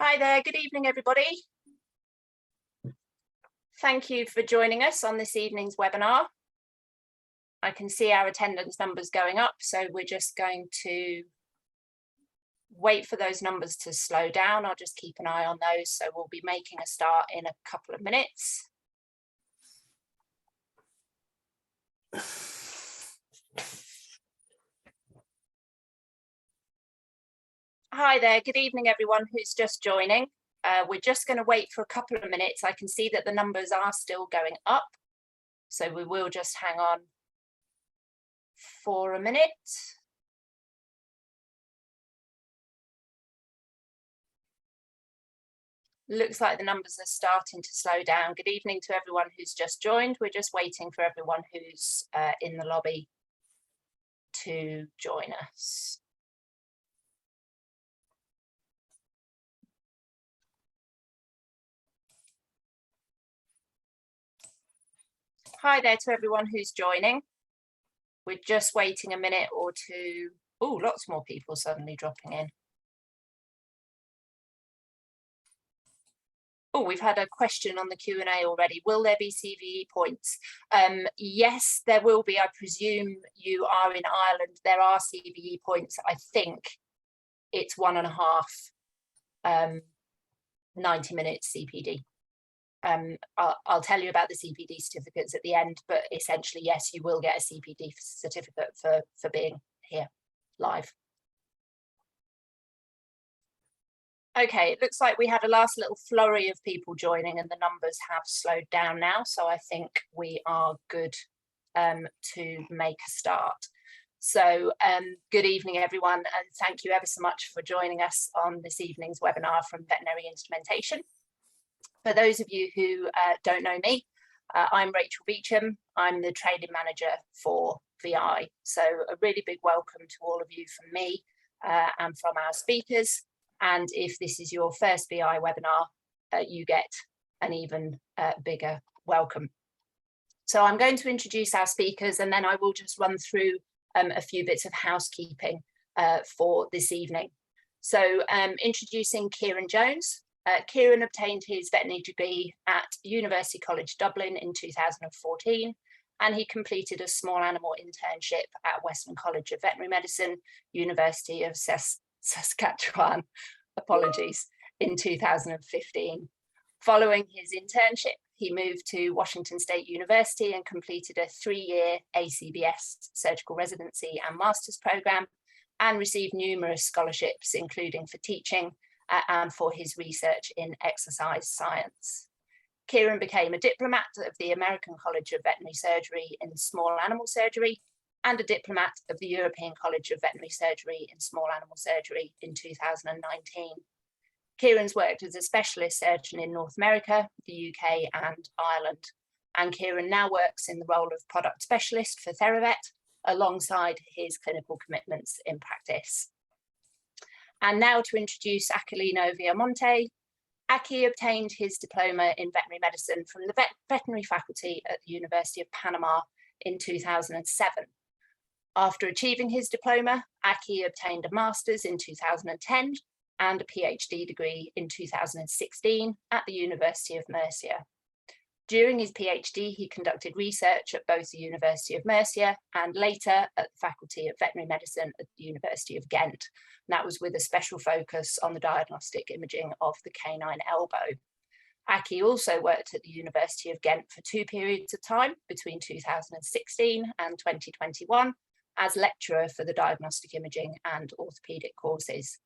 Hi there, good evening everybody. Thank you for joining us on this evening's webinar. I can see our attendance numbers going up, so we're just going to wait for those numbers to slow down. I'll just keep an eye on those, so we'll be making a start in a couple of minutes. Hi there, good evening everyone who's just joining. We're just going to wait for a couple of minutes. I can see that the numbers are still going up, so we will just hang on for a minute. Looks like the numbers are starting to slow down. Good evening to everyone who's just joined. We're just waiting for everyone who's in the lobby to join us. Hi there to everyone who's joining. We're just waiting a minute or two. Oh, lots more people suddenly dropping in. Oh, we've had a question on the Q&A already. Will there be CVE points? Yes, there will be. I presume you are in Ireland. There are CVE points. I think it's 1.5 90-minute CPD. I'll tell you about the CPD certificates at the end, but essentially, yes, you will get a CPD certificate for being here live. Okay, it looks like we had a last little flurry of people joining and the numbers have slowed down now, so I think we are good to make a start. So good evening everyone, and thank you ever so much for joining us on this evening's webinar from Veterinary Instrumentation. For those of you who don't know me, I'm Rachel Beecham. I'm the training manager for VI. So a really big welcome to all of you from me and from our speakers. And if this is your first VI webinar, you get an even bigger welcome. So I'm going to introduce our speakers and then I will just run through a few bits of housekeeping for this evening. So introducing Ciarán Jones. Ciarán obtained his veterinary degree at University College Dublin in 2014, and he completed a small animal internship at Western College of Veterinary Medicine, University of Saskatchewan, apologies, in 2015. Following his internship, he moved to Washington State University and completed a 3-year ACVS surgical residency and master's program, and received numerous scholarships, including for teaching and for his research in exercise science. Ciarán became a diplomat of the American College of Veterinary Surgery in small animal surgery and a diplomat of the European College of Veterinary Surgery in small animal surgery in 2019. Ciarán's worked as a specialist surgeon in North America, the UK and Ireland, and Ciarán now works in the role of product specialist for Eurovets alongside his clinical commitments in practice. And now to introduce Aquilino Villamonte. Aki obtained his diploma in veterinary medicine from the veterinary faculty at the University of Panama in 2007. After achieving his diploma, Aki obtained a master's in 2010 and a PhD degree in 2016 at the University of Murcia. During his PhD, he conducted research at both the University of Murcia and later at the Faculty of Veterinary Medicine at the University of Ghent. And that was with a special focus on the diagnostic imaging of the canine elbow. Aki also worked at the University of Ghent for 2 periods of time between 2016 and 2021 as lecturer for the diagnostic imaging and orthopaedic courses.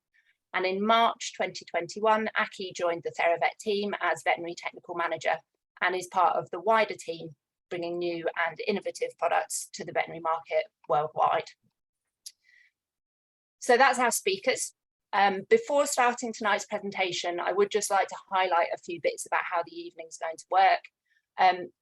And in March 2021, Aki joined the Eurovets team as veterinary technical manager and is part of the wider team bringing new and innovative products to the veterinary market worldwide. So that's our speakers. Before starting tonight's presentation, I would just like to highlight a few bits about how the evening's going to work.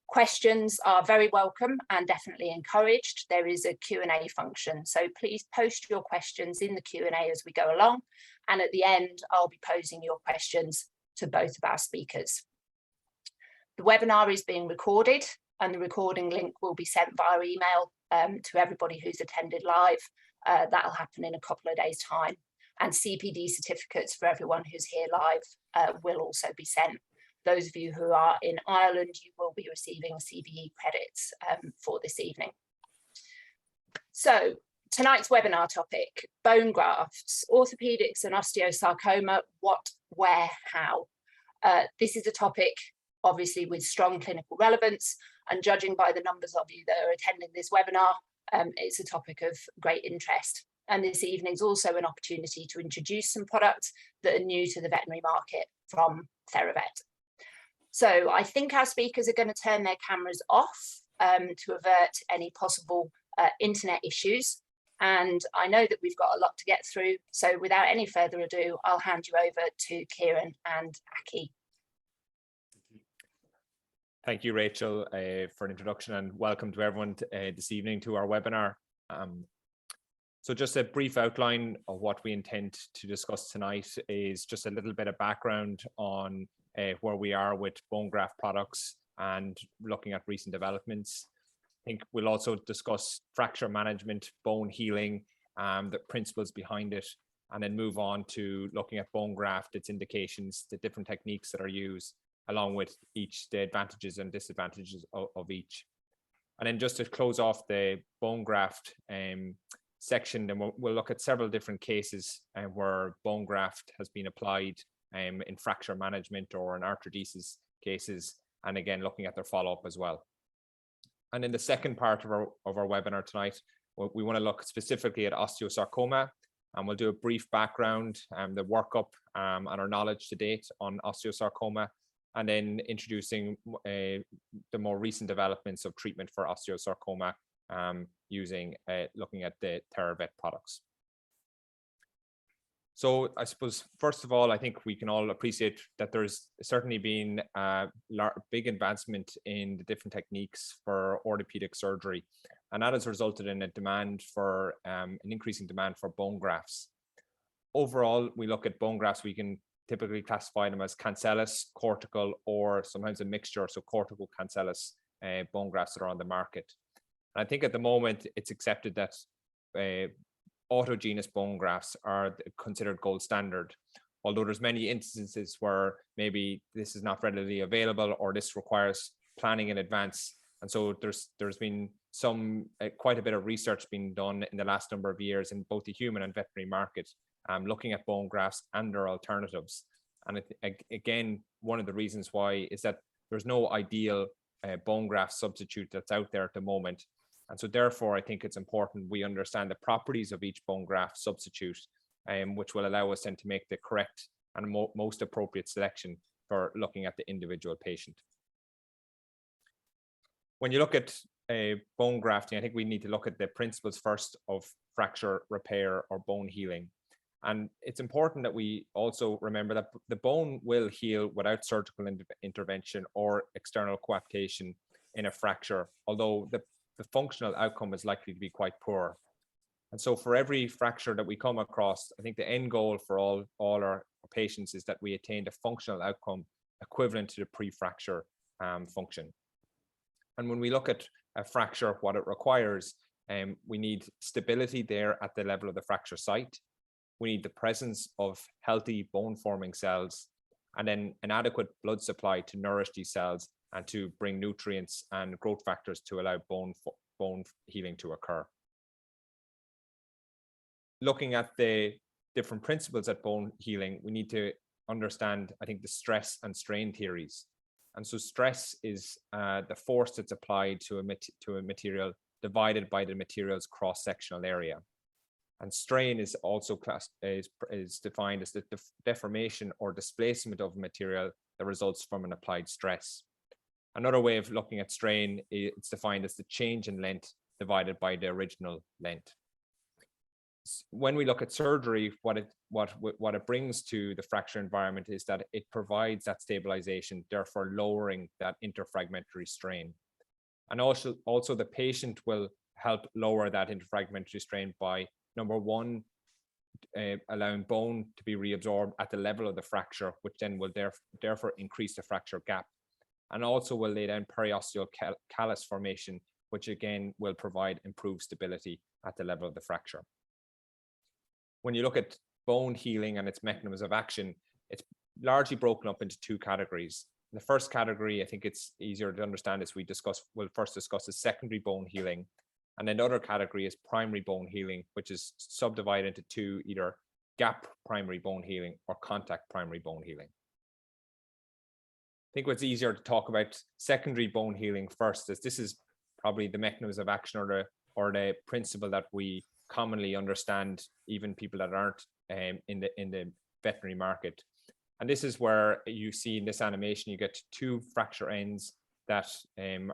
Questions are very welcome and definitely encouraged. There is a Q&A function, so please post your questions in the Q&A as we go along. And at the end, I'll be posing your questions to both of our speakers. The webinar is being recorded and the recording link will be sent via email to everybody who's attended live. That'll happen in a couple of days' time. and CPD certificates for everyone who's here live will also be sent. Those of you who are in Ireland, you will be receiving CBE credits for this evening. So tonight's webinar topic, bone grafts, orthopedics and osteosarcoma, what, where, how. This is a topic obviously with strong clinical relevance, and judging by the numbers of you that are attending this webinar, it's a topic of great interest. And this evening is also an opportunity to introduce some products that are new to the veterinary market from TheraVet. So I think our speakers are going to turn their cameras off to avert any possible internet issues. And I know that we've got a lot to get through. So without any further ado, I'll hand you over to Ciarán and Aki. Thank you, Rachel, for an introduction, and welcome to everyone this evening to our webinar. So just a brief outline of what we intend to discuss tonight is just a little bit of background on where we are with bone graft products and looking at recent developments. I think we'll also discuss fracture management, bone healing, the principles behind it, and then move on to looking at bone graft, its indications, the different techniques that are used, along with each, the advantages and disadvantages of each. And then just to close off the bone graft section, then we'll look at several different cases where bone graft has been applied in fracture management or in arthrodesis cases, and again, looking at their follow-up as well. And in the second part of our webinar tonight, we want to look specifically at osteosarcoma, and we'll do a brief background, the workup and our knowledge to date on osteosarcoma, and then introducing the more recent developments of treatment for osteosarcoma using looking at the TheraVet products. So I suppose, first of all, I think we can all appreciate that there's certainly been a big advancement in the different techniques for orthopedic surgery, and that has resulted in a demand for an increasing demand for bone grafts. Overall, we look at bone grafts, we can typically classify them as cancellous, cortical, or sometimes a mixture, so cortical cancellous bone grafts that are on the market. And I think at the moment it's accepted that autogenous bone grafts are considered gold standard, although there's many instances where maybe this is not readily available or this requires planning in advance. And so there's been some quite a bit of research being done in the last number of years in both the human and veterinary market, looking at bone grafts and their alternatives. And again, one of the reasons why is that there's no ideal bone graft substitute that's out there at the moment. And so therefore, I think it's important we understand the properties of each bone graft substitute, which will allow us then to make the correct and most appropriate selection for looking at the individual patient. When you look at bone grafting, I think we need to look at the principles first of fracture repair or bone healing. And it's important that we also remember that the bone will heal without surgical intervention or external coaptation in a fracture, although the functional outcome is likely to be quite poor. And so for every fracture that we come across, I think the end goal for all our patients is that we attain a functional outcome equivalent to the pre-fracture function. And when we look at a fracture, what it requires, we need stability there at the level of the fracture site. We need the presence of healthy bone forming cells, and then an adequate blood supply to nourish these cells and to bring nutrients and growth factors to allow bone healing to occur. Looking at the different principles at bone healing, we need to understand, I think, the stress and strain theories. And so stress is the force that's applied to a material divided by the material's cross-sectional area. And strain is also is defined as the deformation or displacement of material that results from an applied stress. Another way of looking at strain, it's defined as the change in length divided by the original length. When we look at surgery, what it brings to the fracture environment is that it provides that stabilization, therefore lowering that interfragmentary strain. And also the patient will help lower that interfragmentary strain by, number one, allowing bone to be reabsorbed at the level of the fracture, which then will therefore increase the fracture gap. And also will lay down periosteal callus formation, which again will provide improved stability at the level of the fracture. When you look at bone healing and its mechanisms of action, it's largely broken up into two categories. The first category, I think it's easier to understand, is we'll first discuss the secondary bone healing. And then the other category is primary bone healing, which is subdivided into two, either gap primary bone healing or contact primary bone healing. I think what's easier to talk about secondary bone healing first, is this is probably the mechanism of action or the principle that we commonly understand, even people that aren't in the veterinary market. And this is where you see in this animation, you get two fracture ends that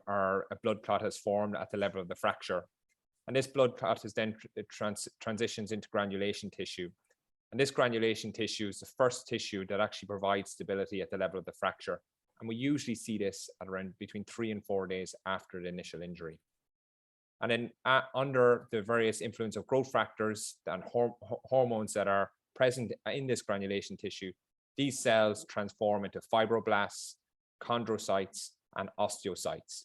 are a blood clot has formed at the level of the fracture. And this blood clot is then transitions into granulation tissue. And this granulation tissue is the first tissue that actually provides stability at the level of the fracture. And we usually see this at around between 3 and 4 days after the initial injury. And then under the various influence of growth factors and hormones that are present in this granulation tissue, these cells transform into fibroblasts, chondrocytes, and osteocytes.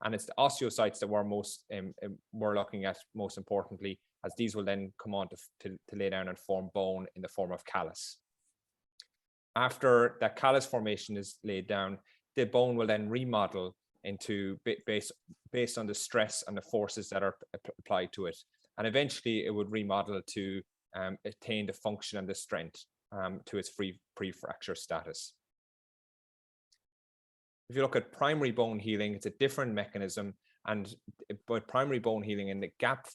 And it's the osteocytes that we're looking at most importantly, as these will then come on to lay down and form bone in the form of callus. After that callus formation is laid down, the bone will then remodel into based on the stress and the forces that are applied to it. And eventually it would remodel to attain the function and the strength to its pre-fracture status. If you look at primary bone healing, it's a different mechanism, but primary bone healing and the gap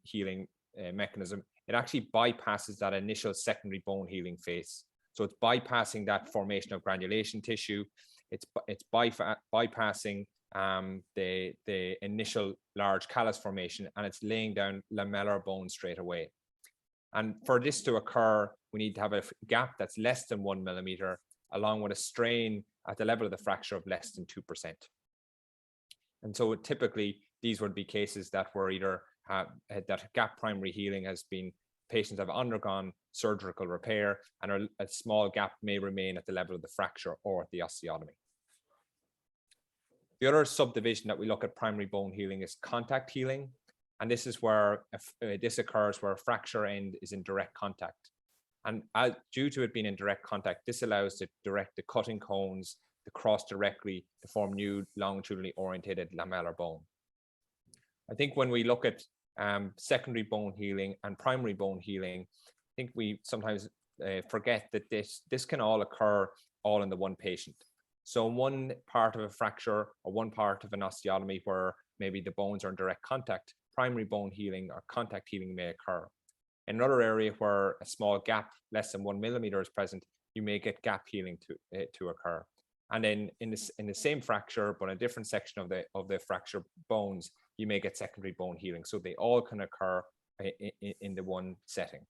healing mechanism, it actually bypasses that initial secondary bone healing phase. So it's bypassing that formation of granulation tissue. It's bypassing the initial large callus formation, and it's laying down lamellar bone straight away. And for this to occur, we need to have a gap that's less than 1 millimeter, along with a strain at the level of the fracture of less than 2%. And so typically these would be cases that were either that gap primary healing has been, patients have undergone surgical repair, and a small gap may remain at the level of the fracture or at the osteotomy. The other subdivision that we look at primary bone healing is contact healing. And this is where this occurs where a fracture end is in direct contact. And due to it being in direct contact, this allows to direct the cutting cones to cross directly to form new longitudinally orientated lamellar bone. I think when we look at secondary bone healing and primary bone healing, I think we sometimes forget that this can all occur all in the one patient. So one part of a fracture or one part of an osteotomy where maybe the bones are in direct contact, primary bone healing or contact healing may occur. In another area where a small gap less than 1 millimeter is present, you may get gap healing to occur. And then in the same fracture, but a different section of the fracture bones, you may get secondary bone healing. So they all can occur in the one setting.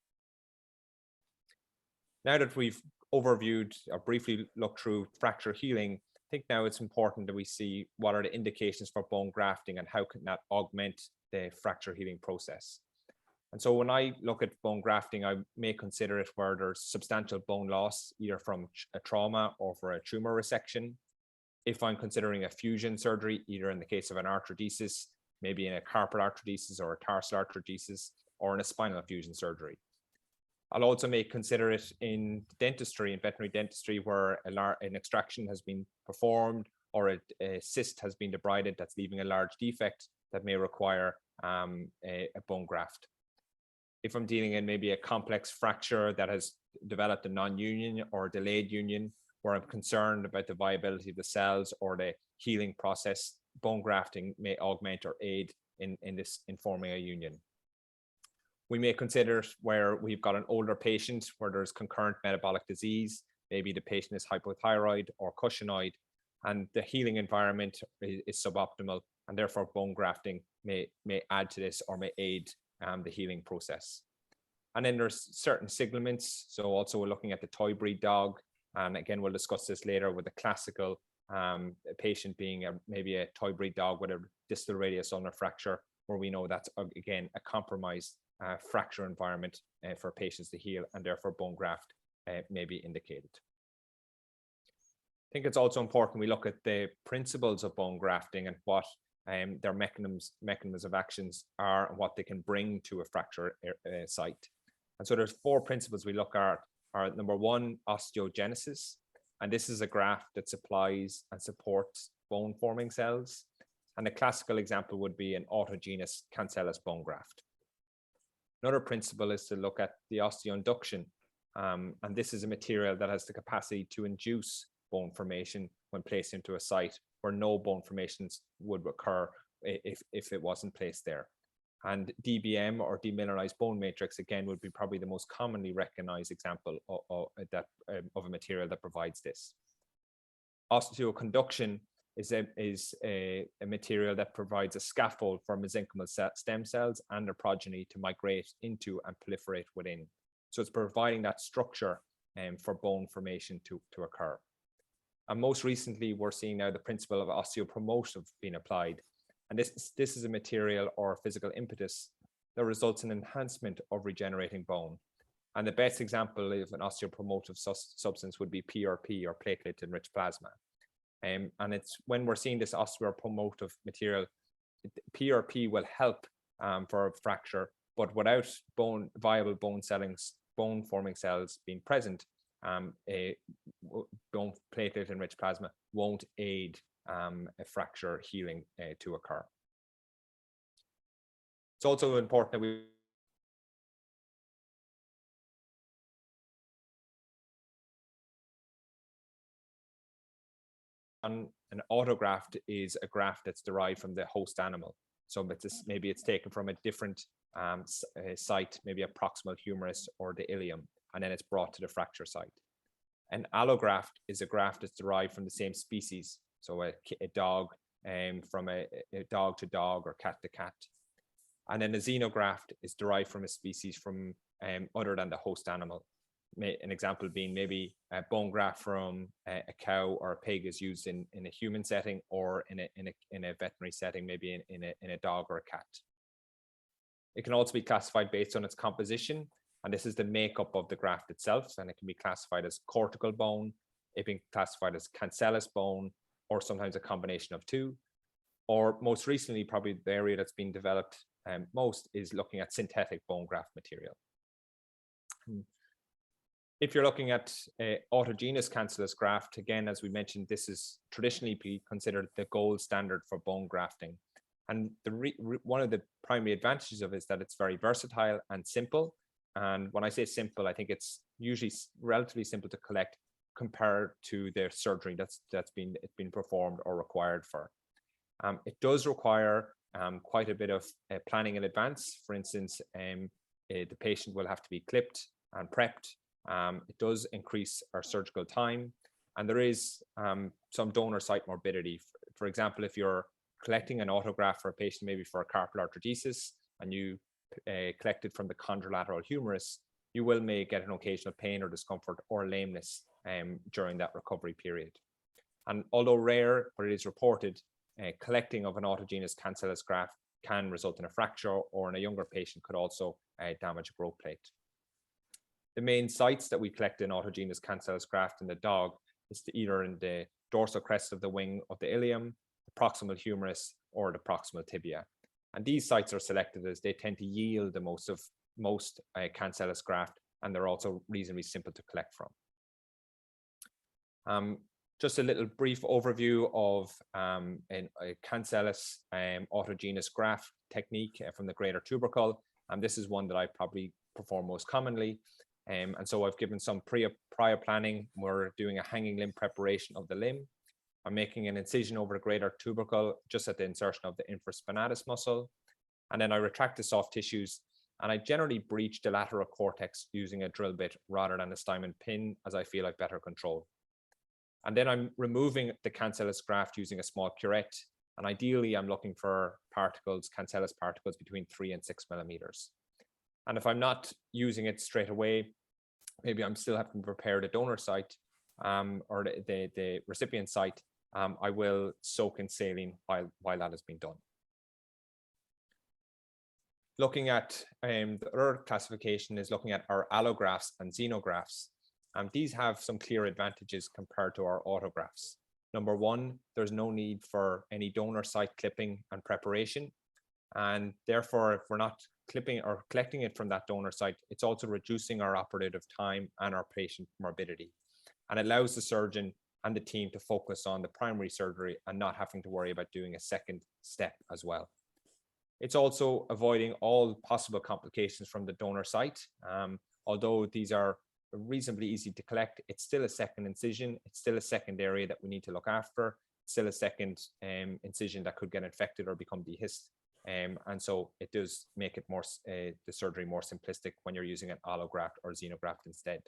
Now that we've overviewed or briefly looked through fracture healing, I think now it's important that we see what are the indications for bone grafting and how can that augment the fracture healing process. And so when I look at bone grafting, I may consider it where there's substantial bone loss, either from a trauma or for a tumor resection. If I'm considering a fusion surgery, either in the case of an arthrodesis, maybe in a carpal arthrodesis or a tarsal arthrodesis, or in a spinal fusion surgery. I'll also may consider it in dentistry, in veterinary dentistry, where an extraction has been performed or a cyst has been debrided that's leaving a large defect that may require a bone graft. If I'm dealing in maybe a complex fracture that has developed a non-union or a delayed union, where I'm concerned about the viability of the cells or the healing process, bone grafting may augment or aid in forming a union. We may consider where we've got an older patient where there's concurrent metabolic disease, maybe the patient is hypothyroid or cushingoid, and the healing environment is suboptimal, and therefore bone grafting may add to this or may aid the healing process. And then there's certain signalments. So also we're looking at the toy breed dog, and again we'll discuss this later with a classical patient being maybe a toy breed dog with a distal radius ulnar fracture, where we know that's again a compromised fracture environment for patients to heal, and therefore bone graft may be indicated. I think it's also important we look at the principles of bone grafting and what their mechanisms of actions are and what they can bring to a fracture site. And so there's 4 principles we look at are number 1, osteogenesis. And this is a graft that supplies and supports bone forming cells. And a classical example would be an autogenous cancellous bone graft. Another principle is to look at the osteoinduction. And this is a material that has the capacity to induce bone formation when placed into a site where no bone formations would occur if it wasn't placed there. And DBM, or demineralized bone matrix, again, would be probably the most commonly recognized example of a material that provides this. Osteoconduction is a material that provides a scaffold for mesenchymal stem cells and their progeny to migrate into and proliferate within. So it's providing that structure for bone formation to occur. And most recently, we're seeing now the principle of osteopromotive being applied. And this is a material or physical impetus that results in enhancement of regenerating bone. And the best example of an osteopromotive substance would be PRP, or platelet-enriched plasma. And it's when we're seeing this osteopromotive material, PRP will help for a fracture, but without viable bone forming cells being present, a bone platelet-enriched plasma won't aid a fracture healing to occur. It's also important that we an autograft is a graft that's derived from the host animal. So maybe it's taken from a different site, maybe a proximal humerus or the ilium, and then it's brought to the fracture site. An allograft is a graft that's derived from the same species. So a dog from a dog to dog or cat to cat. And then a xenograft is derived from a species from other than the host animal. An example being maybe a bone graft from a cow or a pig is used in a human setting, or in a veterinary setting, maybe in a dog or a cat. It can also be classified based on its composition, and this is the makeup of the graft itself, and it can be classified as cortical bone, it can be classified as cancellous bone, or sometimes a combination of 2. Or most recently, probably the area that's been developed most is looking at synthetic bone graft material. If you're looking at autogenous cancellous graft, again, as we mentioned, this is traditionally be considered the gold standard for bone grafting. And one of the primary advantages of it is that it's very versatile and simple. And when I say simple, I think it's usually relatively simple to collect compared to the surgery that's been performed or required for. It does require quite a bit of planning in advance. For instance, the patient will have to be clipped and prepped. It does increase our surgical time, and there is some donor site morbidity. For example, if you're collecting an autograft for a patient, maybe for a carpal arthrodesis, and you collect it from the contralateral humerus, you may get an occasional pain or discomfort or lameness during that recovery period. And although rare, but it is reported, collecting of an autogenous cancellous graft can result in a fracture, or in a younger patient could also damage a growth plate. The main sites that we collect in autogenous cancellous graft in the dog is either in the dorsal crest of the wing of the ilium, the proximal humerus, or the proximal tibia. And these sites are selected as they tend to yield the most cancellous graft, and they're also reasonably simple to collect from. Just a little brief overview of a cancellous autogenous graft technique from the greater tubercle. And this is one that I probably perform most commonly. And so I've given some prior planning. We're doing a hanging limb preparation of the limb. I'm making an incision over the greater tubercle just at the insertion of the infraspinatus muscle. And then I retract the soft tissues, and I generally breach the lateral cortex using a drill bit rather than a stymon pin, as I feel I've better control. And then I'm removing the cancellous graft using a small curette. And ideally, I'm looking for particles, cancellous particles between 3 and 6 millimeters. And if I'm not using it straight away, maybe I'm still having to prepare the donor site or the recipient site, I will soak in saline while that is being done. Looking at the other classification is looking at our allografts and xenografts. These have some clear advantages compared to our autografts. Number 1, there's no need for any donor site clipping and preparation. And therefore, if we're not clipping or collecting it from that donor site, it's also reducing our operative time and our patient morbidity, and allows the surgeon and the team to focus on the primary surgery and not having to worry about doing a second step as well. It's also avoiding all possible complications from the donor site. Although these are reasonably easy to collect, it's still a second incision. It's still a second area that we need to look after. It's still a second incision that could get infected or become dehisced. And so it does make it more the surgery more simplistic when you're using an allograft or xenograft instead.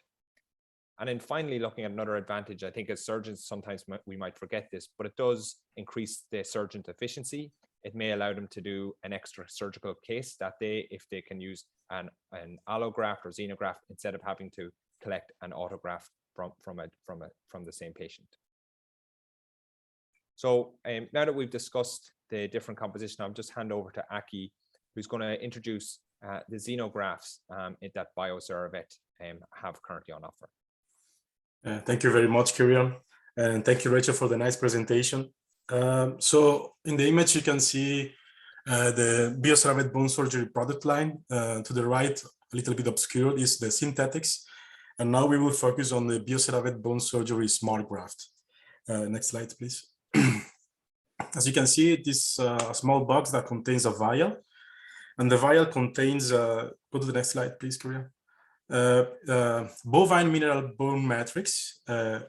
And then finally, looking at another advantage, I think as surgeons, sometimes we might forget this, but it does increase the surgeon's efficiency. It may allow them to do an extra surgical case that day if they can use an allograft or xenograft instead of having to collect an autograft from the same patient. So now that we've discussed the different composition, I'll just hand over to Aki, who's going to introduce the xenografts that BioCeraVet have currently on offer. Thank you very much, Ciarán, and thank you, Rachel, for the nice presentation. So in the image, you can see the BioCeraVet bone surgery product line. To the right, a little bit obscured, is the synthetics. And now we will focus on the BioCeraVet bone surgery smart graft. Next slide, please. As you can see, it is a small box that contains a vial. And the vial contains, go to the next slide, please, Ciarán. Bovine mineral bone matrix,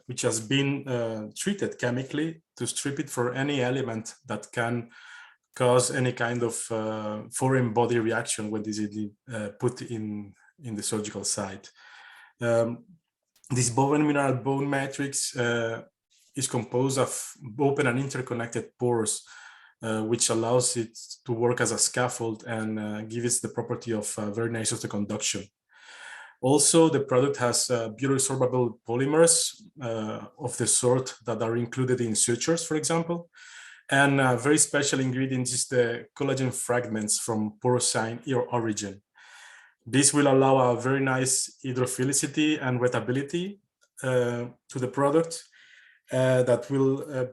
which has been treated chemically to strip it for any element that can cause any kind of foreign body reaction when this is put in the surgical site. This bovine mineral bone matrix is composed of open and interconnected pores, which allows it to work as a scaffold and gives it the property of very nice osteoconduction. Also, the product has bioresorbable polymers of the sort that are included in sutures, for example. And a very special ingredient is the collagen fragments from porcine origin. This will allow a very nice hydrophilicity and wettability to the product that will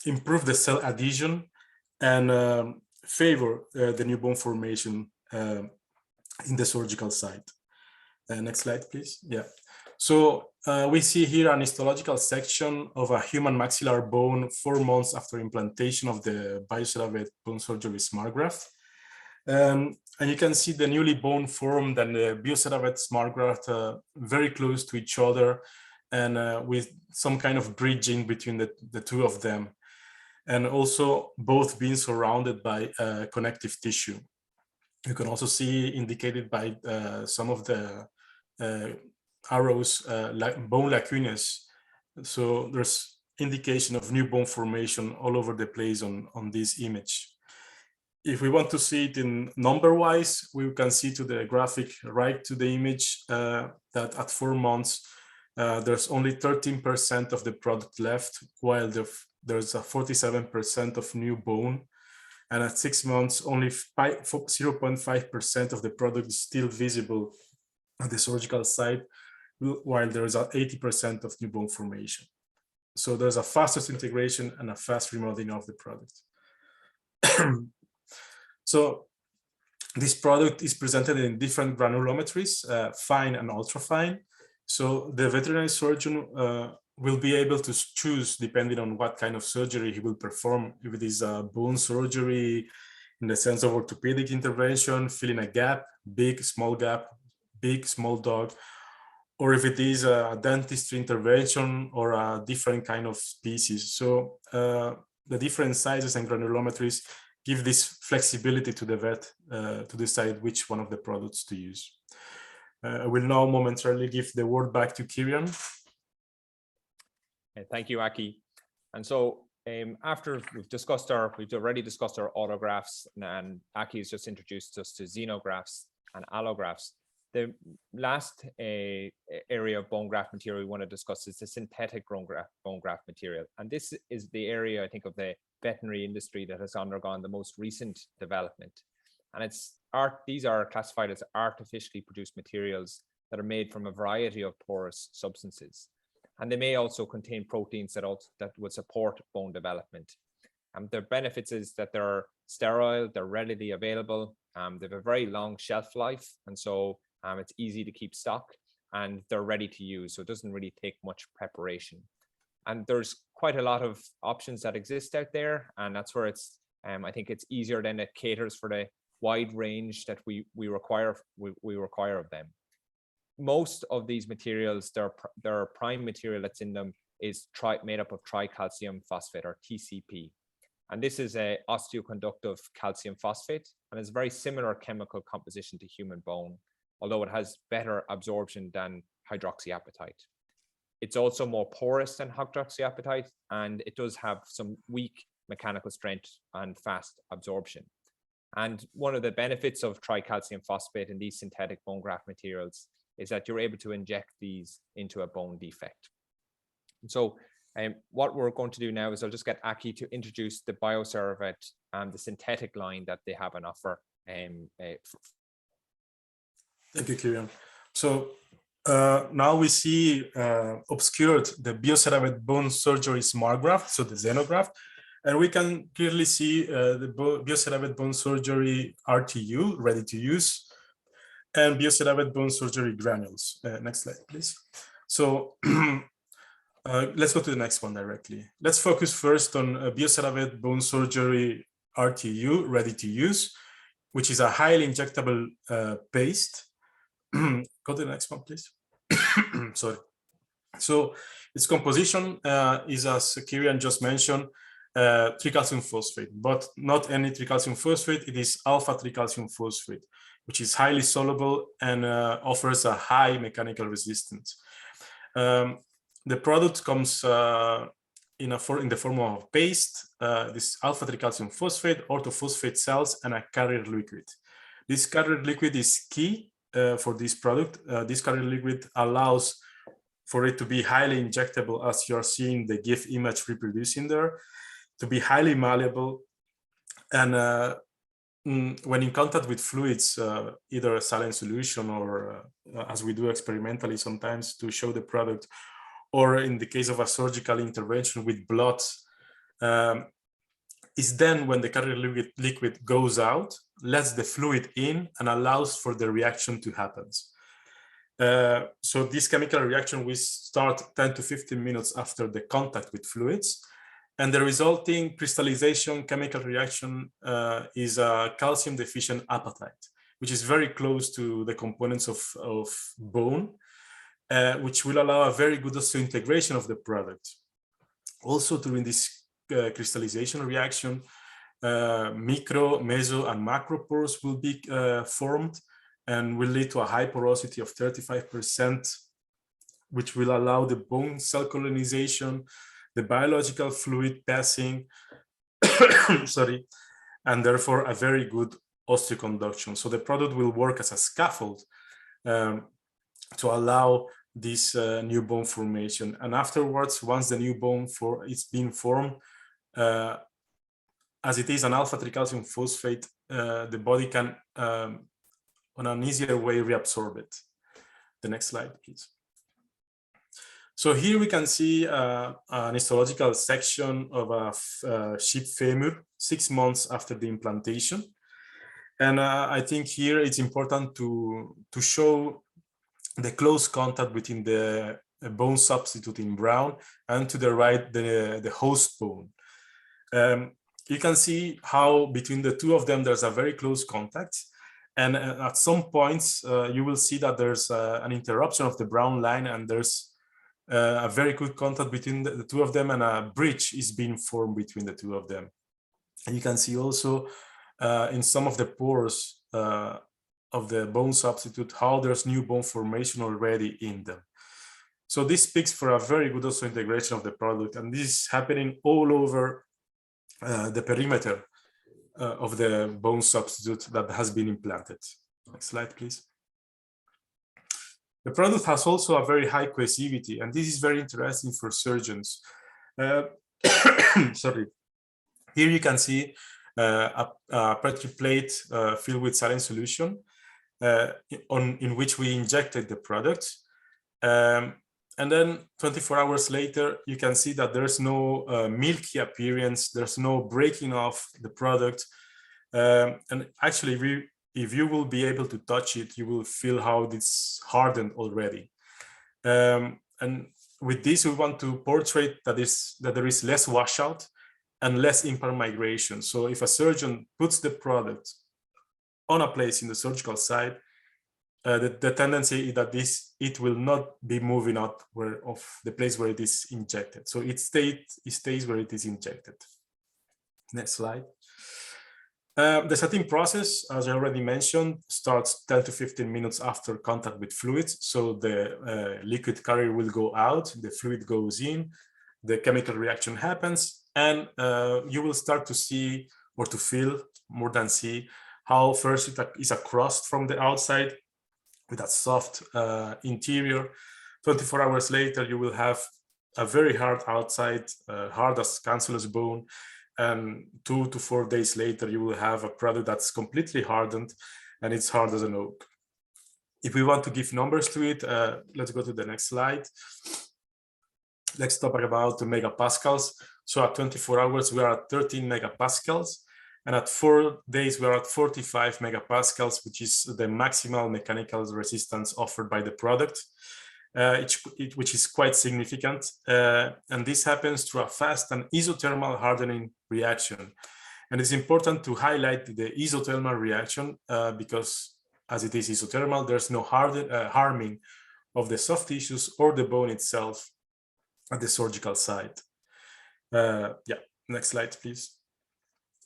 improve the cell adhesion and favor the new bone formation in the surgical site. Next slide, please. Yeah. So we see here an histological section of a human maxillar bone 4 months after implantation of the BioCeraVet bone surgery smart graft. And you can see the newly bone formed and the BioCeraVet smart graft very close to each other and with some kind of bridging between the two of them. And also both being surrounded by connective tissue. You can also see indicated by some of the arrows, bone lacunas. So there's indication of new bone formation all over the place on this image. If we want to see it in number-wise, we can see to the graphic right to the image that at 4 months, there's only 13% of the product left, while there's a 47% of new bone. And at 6 months, only 0.5% of the product is still visible at the surgical site, while there is 80% of new bone formation. So there's a faster integration and a fast remodeling of the product. So this product is presented in different granulometries, fine and ultrafine. So the veterinary surgeon will be able to choose depending on what kind of surgery he will perform. If it is a bone surgery in the sense of orthopedic intervention, filling a gap, big, small gap, big, small dog, or if it is a dentistry intervention or a different kind of species. So the different sizes and granulometries give this flexibility to the vet to decide which one of the products to use. I will now momentarily give the word back to Ciarán. Thank you, Aki. And so after we've already discussed our autografts, and Aki has just introduced us to xenografts and allografts. The last area of bone graft material we want to discuss is the synthetic bone graft material. And this is the area, I think, of the veterinary industry that has undergone the most recent development. And these are classified as artificially produced materials that are made from a variety of porous substances. And they may also contain proteins that would support bone development. And their benefits is that they're sterile, they're readily available, they have a very long shelf life, and so it's easy to keep stock, and they're ready to use, so it doesn't really take much preparation. And there's quite a lot of options that exist out there, and that's where it's I think it's easier, then it caters for the wide range that we require of them. Most of these materials, their prime material that's in them is made up of tricalcium phosphate, or TCP. And this is a osteoconductive calcium phosphate, and it's a very similar chemical composition to human bone, although it has better absorption than hydroxyapatite. It's also more porous than hydroxyapatite, and it does have some weak mechanical strength and fast absorption. And one of the benefits of tricalcium phosphate in these synthetic bone graft materials is that you're able to inject these into a bone defect. And so what we're going to do now is I'll just get Aki to introduce the BioCervet and the synthetic line that they have on offer. Thank you, Ciarán. So now we see obscured the BioCervet bone surgery smart graft, so the Xenograft, and we can clearly see the BioCervet bone surgery RTU, ready to use, and BioCervet bone surgery granules. Next slide, please. So let's go to the next one directly. Let's focus first on BioCervet bone surgery RTU, ready to use, which is a highly injectable paste. Go to the next one, please. Sorry. So its composition is, as Ciarán just mentioned, tricalcium phosphate, but not any tricalcium phosphate. It is alpha tricalcium phosphate, which is highly soluble and offers a high mechanical resistance. The product comes in the form of paste, this alpha tricalcium phosphate, orthophosphate cells, and a carrier liquid. This carrier liquid is key for this product. This carrier liquid allows for it to be highly injectable, as you're seeing the GIF image reproducing there, to be highly malleable, and when in contact with fluids, either a saline solution or as we do experimentally sometimes to show the product, or in the case of a surgical intervention with blood, is then when the carrier liquid goes out, lets the fluid in, and allows for the reaction to happen. So this chemical reaction will start 10 to 15 minutes after the contact with fluids, and the resulting crystallization chemical reaction is a calcium deficient apatite, which is very close to the components of bone, which will allow a very good osseointegration of the product. Also, during this crystallization reaction, micro, meso, and macro pores will be formed and will lead to a high porosity of 35%, which will allow the bone cell colonization, the biological fluid passing, sorry, and therefore a very good osteoconduction. So the product will work as a scaffold to allow this new bone formation. And afterwards, once the new bone is being formed, as it is an alpha tricalcium phosphate, the body can, on an easier way, reabsorb it. The next slide, please. So here we can see an histological section of a sheep femur 6 months after the implantation. And I think here it's important to show the close contact between the bone substitute in brown and to the right, the host bone. You can see how between the two of them, there's a very close contact. And at some points, you will see that there's an interruption of the brown line, and there's a very good contact between the two of them, and a bridge is being formed between the two of them. And you can see also in some of the pores of the bone substitute how there's new bone formation already in them. So this speaks for a very good osseointegration of the product, and this is happening all over the perimeter of the bone substitute that has been implanted. Next slide, please. The product has also a very high cohesivity, and this is very interesting for surgeons. Sorry. Here you can see a Petri plate filled with saline solution in which we injected the product. And then 24 hours later, you can see that there's no milky appearance, there's no breaking off the product. And actually, if you will be able to touch it, you will feel how it's hardened already. And with this, we want to portray that there is less washout and less implant migration. So if a surgeon puts the product on a place in the surgical site, the tendency is that it will not be moving out of the place where it is injected. So it stays where it is injected. Next slide. The setting process, as I already mentioned, starts 10 to 15 minutes after contact with fluids. So the liquid carrier will go out, the fluid goes in, the chemical reaction happens, and you will start to see, or to feel, more than see, how first it is a crust from the outside with a soft interior. 24 hours later, you will have a very hard outside, hard as cancellous bone. And 2 to 4 days later, you will have a product that's completely hardened and it's hard as an oak. If we want to give numbers to it, let's go to the next slide. Let's talk about the megapascals. So at 24 hours, we are at 13 megapascals. And at 4 days, we are at 45 megapascals, which is the maximal mechanical resistance offered by the product, which is quite significant. And this happens through a fast and isothermal hardening reaction. And it's important to highlight the isothermal reaction because as it is isothermal, there's no harming of the soft tissues or the bone itself at the surgical site. Yeah, next slide, please.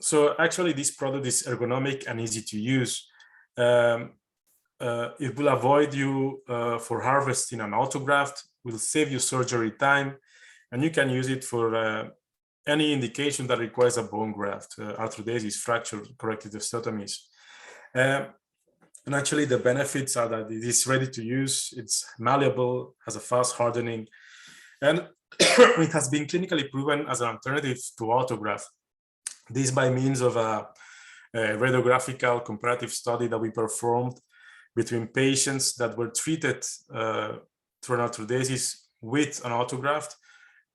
So actually, this product is ergonomic and easy to use. It will avoid you for harvesting an autograft, will save you surgery time, and you can use it for any indication that requires a bone graft, arthrodesis, fracture, corrective osteotomies. And actually, the benefits are that it is ready to use, it's malleable, has a fast hardening, and it has been clinically proven as an alternative to autograft. This by means of a radiographical comparative study that we performed between patients that were treated through an arthrodesis with an autograft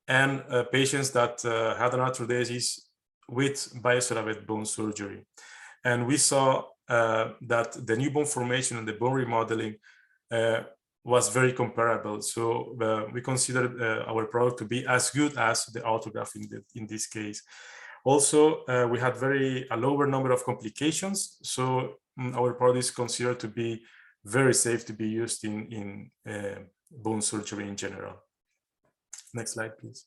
and patients that had an arthrodesis with BioCeraVet bone surgery. And we saw that the new bone formation and the bone remodeling was very comparable. So we considered our product to be as good as the autograft in this case. Also, we had a lower number of complications. So our product is considered to be very safe to be used in bone surgery in general. Next slide, please.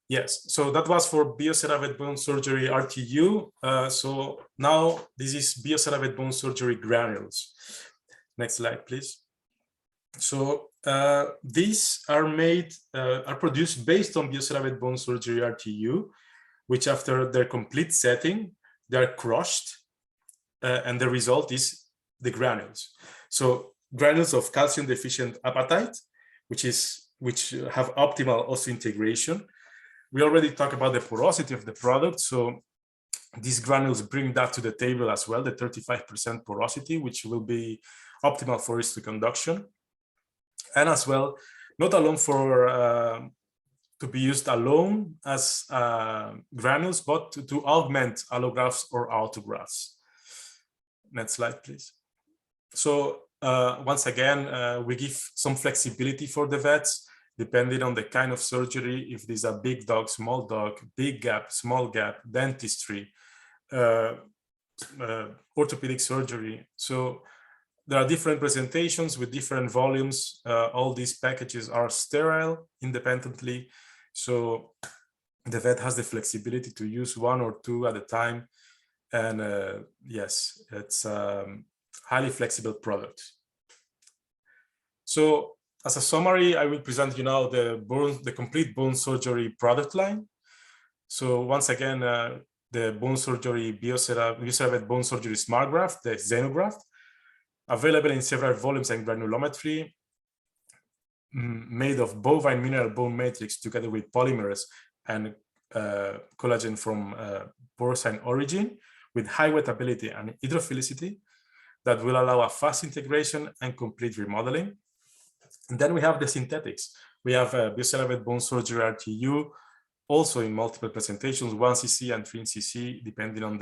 Yes, so that was for BioCeraVet bone surgery RTU. So now this is BioCeraVet bone surgery granules. Next slide, please. So these are produced based on BioCeraVet bone surgery RTU, which after their complete setting, they are crushed, and the result is the granules. So granules of calcium deficient apatite, which have optimal osseointegration. We already talked about the porosity of the product. So these granules bring that to the table as well, the 35% porosity, which will be optimal for histoconduction. And as well, not alone to be used alone as granules, but to augment allografts or autografts. Next slide, please. So once again, we give some flexibility for the vets, depending on the kind of surgery, if there's a big dog, small dog, big gap, small gap, dentistry, orthopedic surgery. So there are different presentations with different volumes. All these packages are sterile independently. So the vet has the flexibility to use 1 or 2 at a time. And yes, it's a highly flexible product. So as a summary, I will present you now the complete bone surgery product line. So once again, the bone surgery BioCeraVet bone surgery smart graft, the Xenograft, available in several volumes and granulometry, made of bovine mineral bone matrix together with polymers and collagen from porcine origin, with high wettability and hydrophilicity that will allow a fast integration and complete remodeling. And then we have the synthetics. We have BioCeraVet bone surgery RTU, also in multiple presentations, 1cc and 3cc, depending on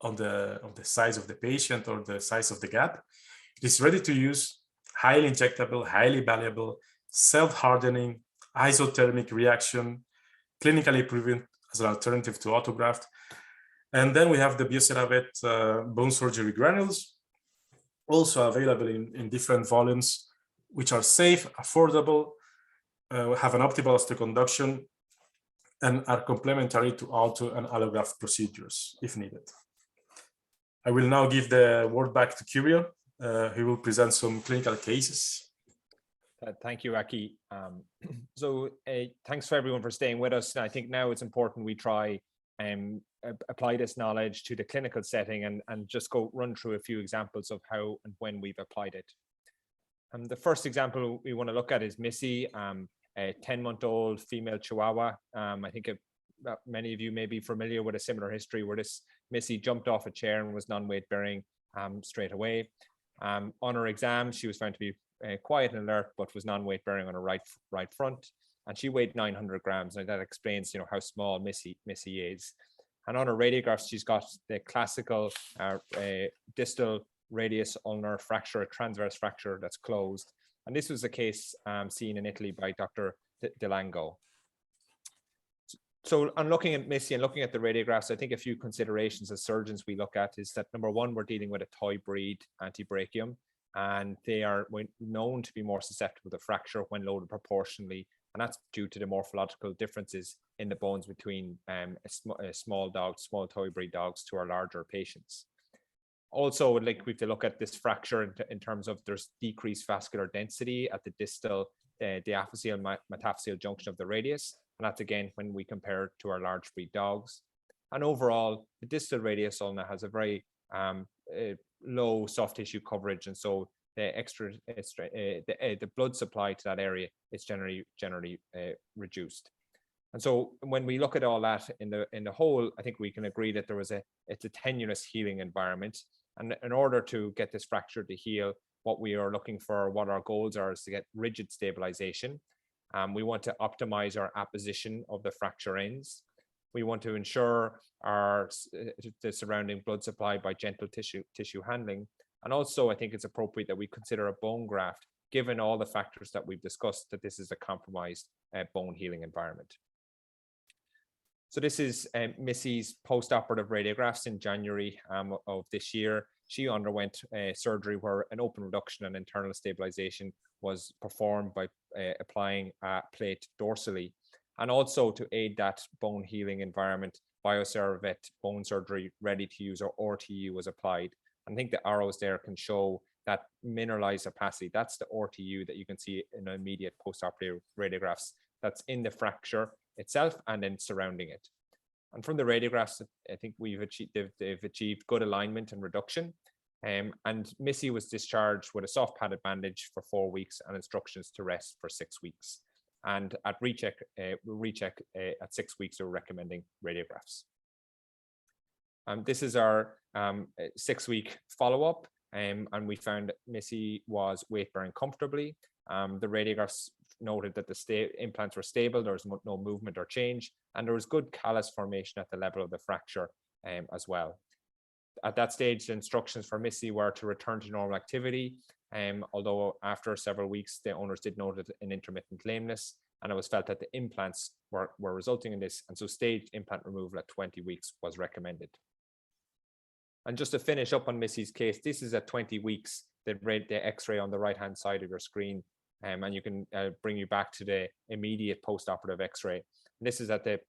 on the size of the patient or the size of the gap. It is ready to use, highly injectable, highly malleable, self-hardening, isothermic reaction, clinically proven as an alternative to autograft. And then we have the Eurovets bone surgery granules, also available in different volumes, which are safe, affordable, have an optimal osteoconduction, and are complementary to auto and allograft procedures if needed. I will now give the word back to Curio, who will present some clinical cases. Thank you, Aki. Thanks for everyone for staying with us. And I think now it's important we try and apply this knowledge to the clinical setting and just run through a few examples of how and when we've applied it. The first example we want to look at is Missy, a 10-month-old female Chihuahua. I think many of you may be familiar with a similar history where this Missy jumped off a chair and was non-weight bearing straight away. On her exam, she was found to be quiet and alert, but was non-weight bearing on her right front, and she weighed 900 grams, and that explains, how small Missy is. And on her radiographs, she's got the classical distal radius ulnar fracture, a transverse fracture that's closed, and this was a case seen in Italy by Dr. Delango. So on looking at Missy and looking at the radiographs, I think a few considerations as surgeons we look at is that number one, we're dealing with a toy breed antebrachium, and they are known to be more susceptible to fracture when loaded proportionally, and that's due to the morphological differences in the bones between small toy breed dogs to our larger patients. Also, we have to look at this fracture in terms of there's decreased vascular density at the distal diaphyseal metaphyseal junction of the radius, and that's again when we compare it to our large breed dogs. And overall, the distal radius ulna has a very low soft tissue coverage, and so the blood supply to that area is generally reduced. And so when we look at all that in the whole, I think we can agree that it's a tenuous healing environment. And in order to get this fracture to heal, what we are looking for, what our goals are, is to get rigid stabilization. We want to optimize our apposition of the fracture ends. We want to ensure the surrounding blood supply by gentle tissue handling. And also, I think it's appropriate that we consider a bone graft, given all the factors that we've discussed, that this is a compromised bone healing environment. So this is Missy's post-operative radiographs in January of this year. She underwent surgery where an open reduction and internal stabilization was performed by applying a plate dorsally. And also to aid that bone healing environment, BioCervet bone surgery ready to use, or RTU, was applied. I think the arrows there can show that mineralized opacity. That's the RTU that you can see in immediate post-operative radiographs that's in the fracture itself and then surrounding it. And from the radiographs, I think they've achieved good alignment and reduction. And Missy was discharged with a soft padded bandage for 4 weeks and instructions to rest for 6 weeks. And at recheck at 6 weeks, we're recommending radiographs. This is our 6-week follow-up, and we found that Missy was weight-bearing comfortably. The radiographs noted that the implants were stable, there was no movement or change, and there was good callus formation at the level of the fracture as well. At that stage, the instructions for Missy were to return to normal activity, although after several weeks, the owners did note an intermittent lameness, and it was felt that the implants were resulting in this, and so staged implant removal at 20 weeks was recommended. And just to finish up on Missy's case, this is at 20 weeks, the X-ray on the right-hand side of your screen, and you can bring you back to the immediate post-operative X-ray. This is at the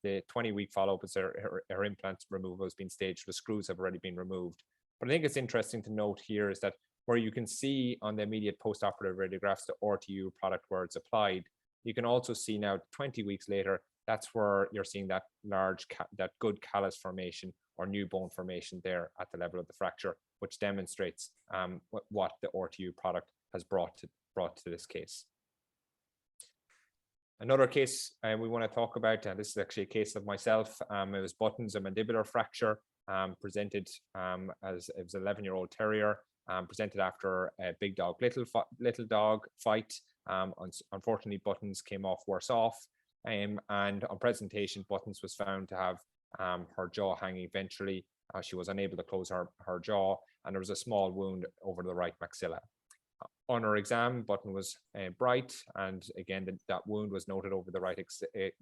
20-week follow-up as her implant removal has been staged. The screws have already been removed. But I think it's interesting to note here is that where you can see on the immediate post-operative radiographs the RTU product where it's applied, you can also see now 20 weeks later, that's where you're seeing that that good callus formation or new bone formation there at the level of the fracture, which demonstrates what the RTU product has brought to this case. Another case we want to talk about, and this is actually a case of myself. It was Buttons, a mandibular fracture, presented as it was an 11-year-old terrier, presented after a big dog, little dog fight. Unfortunately, Buttons came off worse off, and on presentation, Buttons was found to have her jaw hanging ventrally, She was unable to close her jaw, and there was a small wound over the right maxilla. On her exam, Button was bright, and again, that wound was noted over the right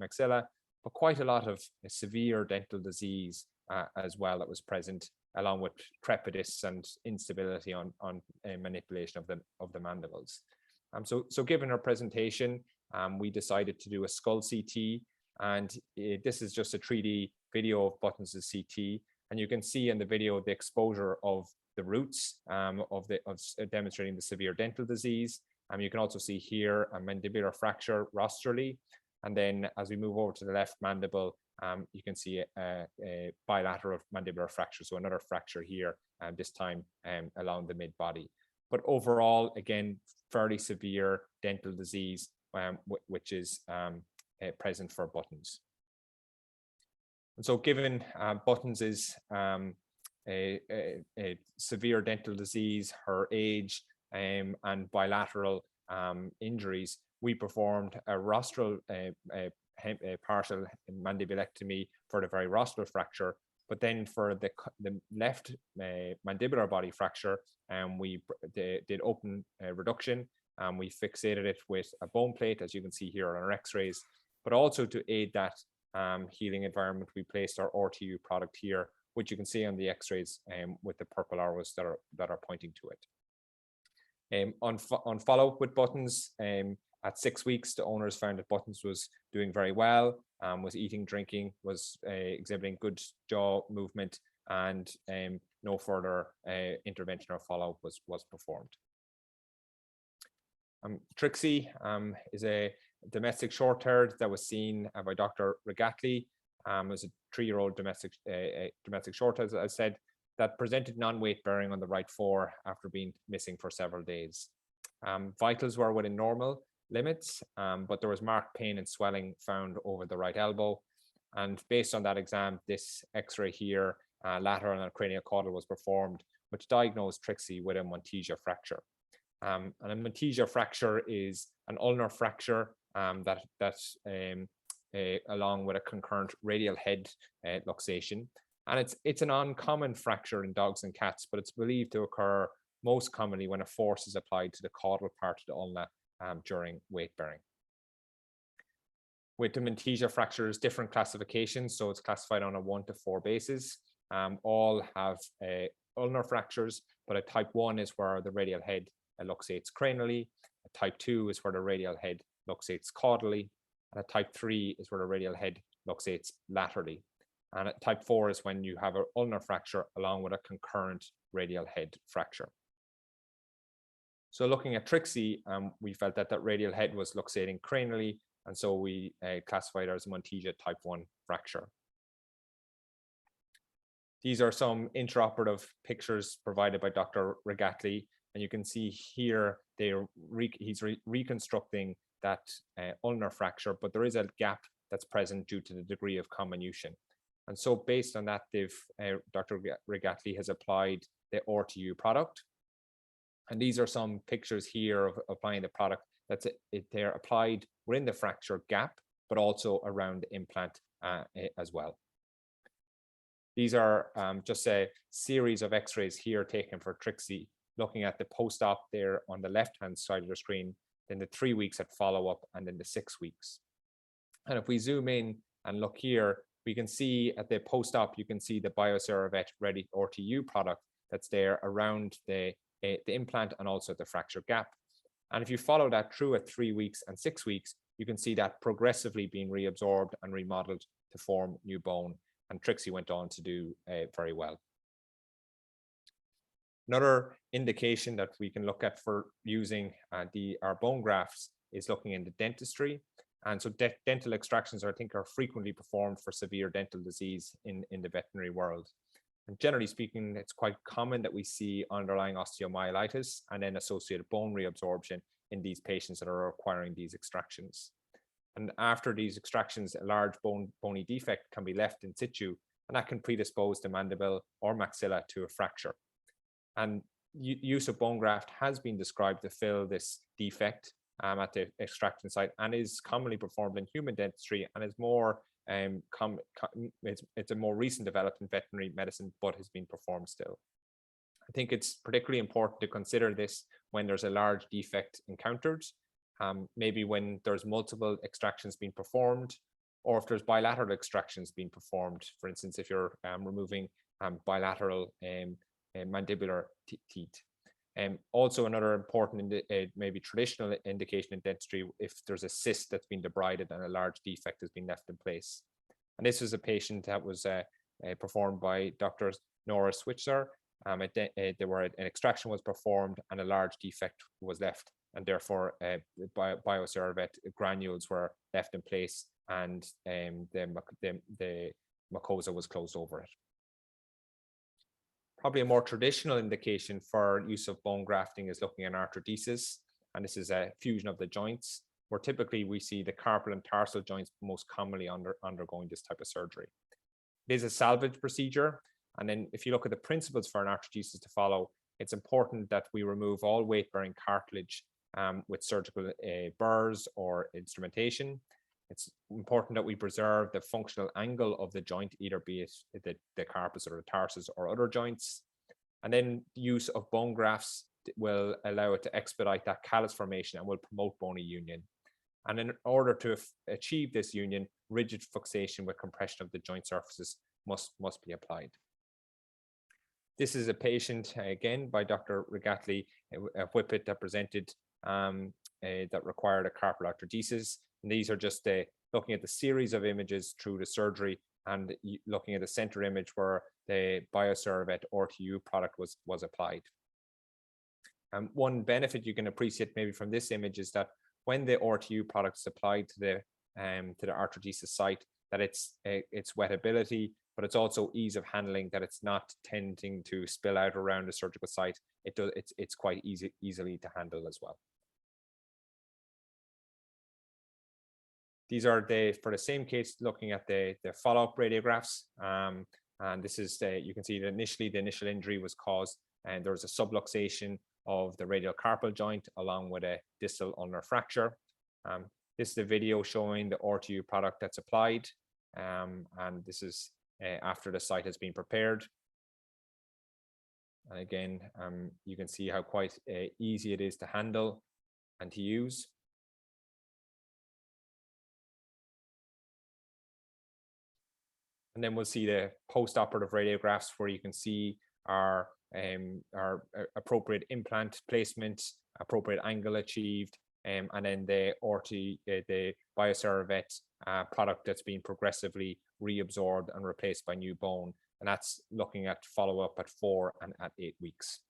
maxilla, but quite a lot of severe dental disease as well that was present, along with crepitus and instability on manipulation of the mandibles. So given her presentation, we decided to do a skull CT, and this is just a 3D video of Button's CT, and you can see in the video the exposure of the roots of demonstrating the severe dental disease. You can also see here a mandibular fracture rostrally, and then as we move over to the left mandible, you can see a bilateral mandibular fracture, so another fracture here, this time along the mid-body. But overall, again, fairly severe dental disease, which is present for Buttons. And so given Buttons is a severe dental disease, her age, and bilateral injuries, we performed a rostral a partial mandibulectomy for the very rostral fracture. But then for the left mandibular body fracture, we did open reduction. We fixated it with a bone plate, as you can see here on our x-rays. But also to aid that healing environment, we placed our RTU product here, which you can see on the x-rays with the purple arrows that are pointing to it. On follow-up with Buttons, at 6 weeks, the owners found that Buttons was doing very well, was eating, drinking, was exhibiting good jaw movement, and no further intervention or follow-up was performed. Trixie is a domestic short-haired that was seen by Dr. Regatli. It was a 3-year-old domestic short-haired, as I said, that presented non-weight bearing on the right fore after being missing for several days. Vitals were within normal limits, but there was marked pain and swelling found over the right elbow. And based on that exam, this x-ray here, lateral and cranial caudal, was performed, which diagnosed Trixie with a Montesia fracture. And a Montesia fracture is an ulnar fracture along with a concurrent radial head luxation. And it's an uncommon fracture in dogs and cats, but it's believed to occur most commonly when a force is applied to the caudal part of the ulna during weight bearing. With the Montesia fractures, different classifications, so it's classified on a 1 to 4 basis. All have ulnar fractures, but a type 1 is where the radial head luxates cranially. A type 2 is where the radial head luxates caudally. And a type 3 is where the radial head luxates laterally. And type 4 is when you have an ulnar fracture along with a concurrent radial head fracture. So looking at Trixie, we felt that radial head was luxating cranially, and so we classified it as a Montesia type 1 fracture. These are some intraoperative pictures provided by Dr. Regatli, and you can see here he's reconstructing that ulnar fracture, but there is a gap that's present due to the degree of comminution. And so based on that, Dr. Regatli has applied the RTU product. And these are some pictures here of applying the product. They're applied within the fracture gap, but also around the implant as well. These are just a series of x-rays here taken for Trixie, looking at the post-op there on the left-hand side of the screen, then the 3 weeks at follow-up, and then the 6 weeks. And if we zoom in and look here, we can see at the post-op, you can see the Eurovets Ready RTU product that's there around the implant and also the fracture gap. And if you follow that through at 3 weeks and 6 weeks, you can see that progressively being reabsorbed and remodeled to form new bone. And Trixie went on to do very well. Another indication that we can look at for using our bone grafts is looking into dentistry. And so dental extractions, I think, are frequently performed for severe dental disease in the veterinary world. And generally speaking, it's quite common that we see underlying osteomyelitis and then associated bone reabsorption in these patients that are requiring these extractions. And after these extractions, a large bony defect can be left in situ, and that can predispose the mandible or maxilla to a fracture. And use of bone graft has been described to fill this defect at the extraction site, and is commonly performed in human dentistry, and is more it's a more recent development in veterinary medicine, but has been performed still. I think it's particularly important to consider this when there's a large defect encountered, maybe when there's multiple extractions being performed, or if there's bilateral extractions being performed. For instance, if you're removing bilateral mandibular teeth. Also, another important, maybe traditional indication in dentistry, if there's a cyst that's been debrided and a large defect has been left in place. And this was a patient that was performed by Dr. Nora Switzer. An extraction was performed and a large defect was left, and therefore BioCervet granules were left in place, and the mucosa was closed over it. Probably a more traditional indication for use of bone grafting is looking at arthrodesis, and this is a fusion of the joints, where typically we see the carpal and tarsal joints most commonly undergoing this type of surgery. It is a salvage procedure, and then if you look at the principles for an arthrodesis to follow, it's important that we remove all weight-bearing cartilage with surgical burrs or instrumentation. It's important that we preserve the functional angle of the joint, either be it the carpus or the tarsus or other joints. And then the use of bone grafts will allow it to expedite that callus formation and will promote bony union. And in order to achieve this union, rigid fixation with compression of the joint surfaces must be applied. This is a patient, again, by Dr. Rigatli, a whippet that presented that required a carpal arthrodesis. And these are just looking at the series of images through the surgery and looking at the center image where the BioCervet RTU product was applied. One benefit you can appreciate maybe from this image is that when the RTU product is applied to the arthrodesis site, that it's wettability, but it's also ease of handling, that it's not tending to spill out around the surgical site. It's quite easily to handle as well. These are for the same case, looking at the follow-up radiographs. And this is you can see that initially the initial injury was caused, and there was a subluxation of the radial carpal joint along with a distal ulnar fracture. This is the video showing the RTU product that's applied. And this is after the site has been prepared. And again, you can see how quite easy it is to handle and to use. And then we'll see the post-operative radiographs where you can see our appropriate implant placement, appropriate angle achieved, and then the BioCervet product that's been progressively reabsorbed and replaced by new bone. And that's looking at follow-up at 4 and at 8 weeks.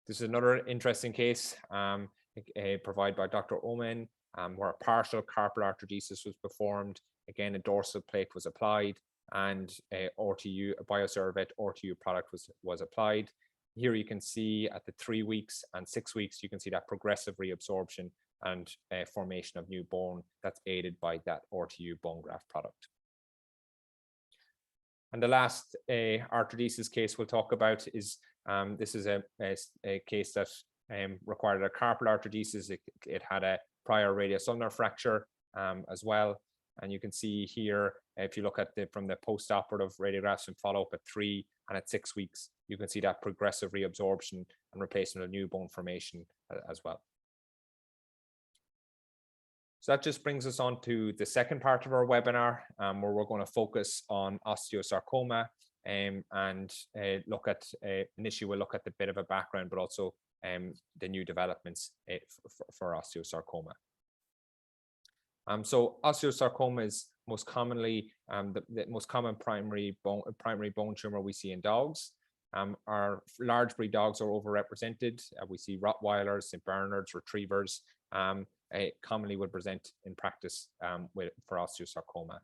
This is another interesting case provided by Dr. Omen, where a partial carpal arthrodesis was performed. Again, a dorsal plate was applied, and a BioCervet RTU product was applied. Here you can see at the 3 weeks and 6 weeks, you can see that progressive reabsorption and formation of new bone that's aided by that RTU bone graft product. And the last arthrodesis case we'll talk about is this is a case that required a carpal arthrodesis. It had a prior radius ulnar fracture as well. And you can see here, if you look at from the post-operative radiographs and follow-up at 3 and at 6 weeks, you can see that progressive reabsorption and replacement of new bone formation as well. So that just brings us on to the second part of our webinar, where we're going to focus on osteosarcoma and look at, initially we'll look at the bit of a background, but also the new developments for osteosarcoma. So osteosarcoma is most commonly the most common primary bone tumor we see in dogs. Our large breed dogs are overrepresented. We see Rottweilers, St. Bernards, Retrievers commonly would present in practice for osteosarcoma.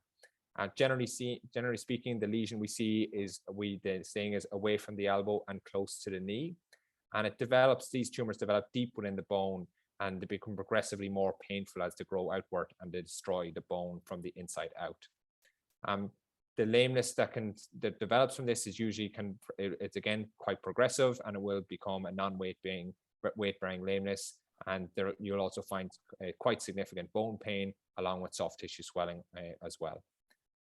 Generally speaking, the lesion we see is the saying is away from the elbow and close to the knee, and these tumors develop deep within the bone, and they become progressively more painful as they grow outward and they destroy the bone from the inside out. The lameness that develops from this is usually it's again quite progressive, and it will become a non-weight-bearing lameness. and there you'll also find quite significant bone pain along with soft tissue swelling as well.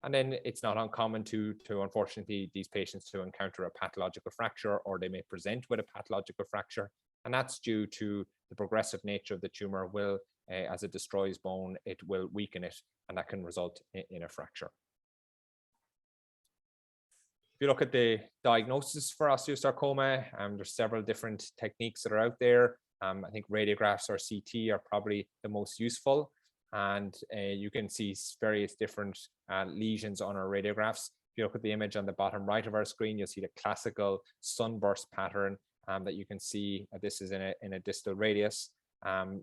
And then it's not uncommon to unfortunately these patients to encounter a pathological fracture, or they may present with a pathological fracture, and that's due to the progressive nature of the tumor. Will as it destroys bone, it will weaken it, and that can result in a fracture. If you look at the diagnosis for osteosarcoma, there's several different techniques that are out there. I think radiographs or CT are probably the most useful, and you can see various different lesions on our radiographs. If you look at the image on the bottom right of our screen, you'll see the classical sunburst pattern that you can see. This is in a distal radius,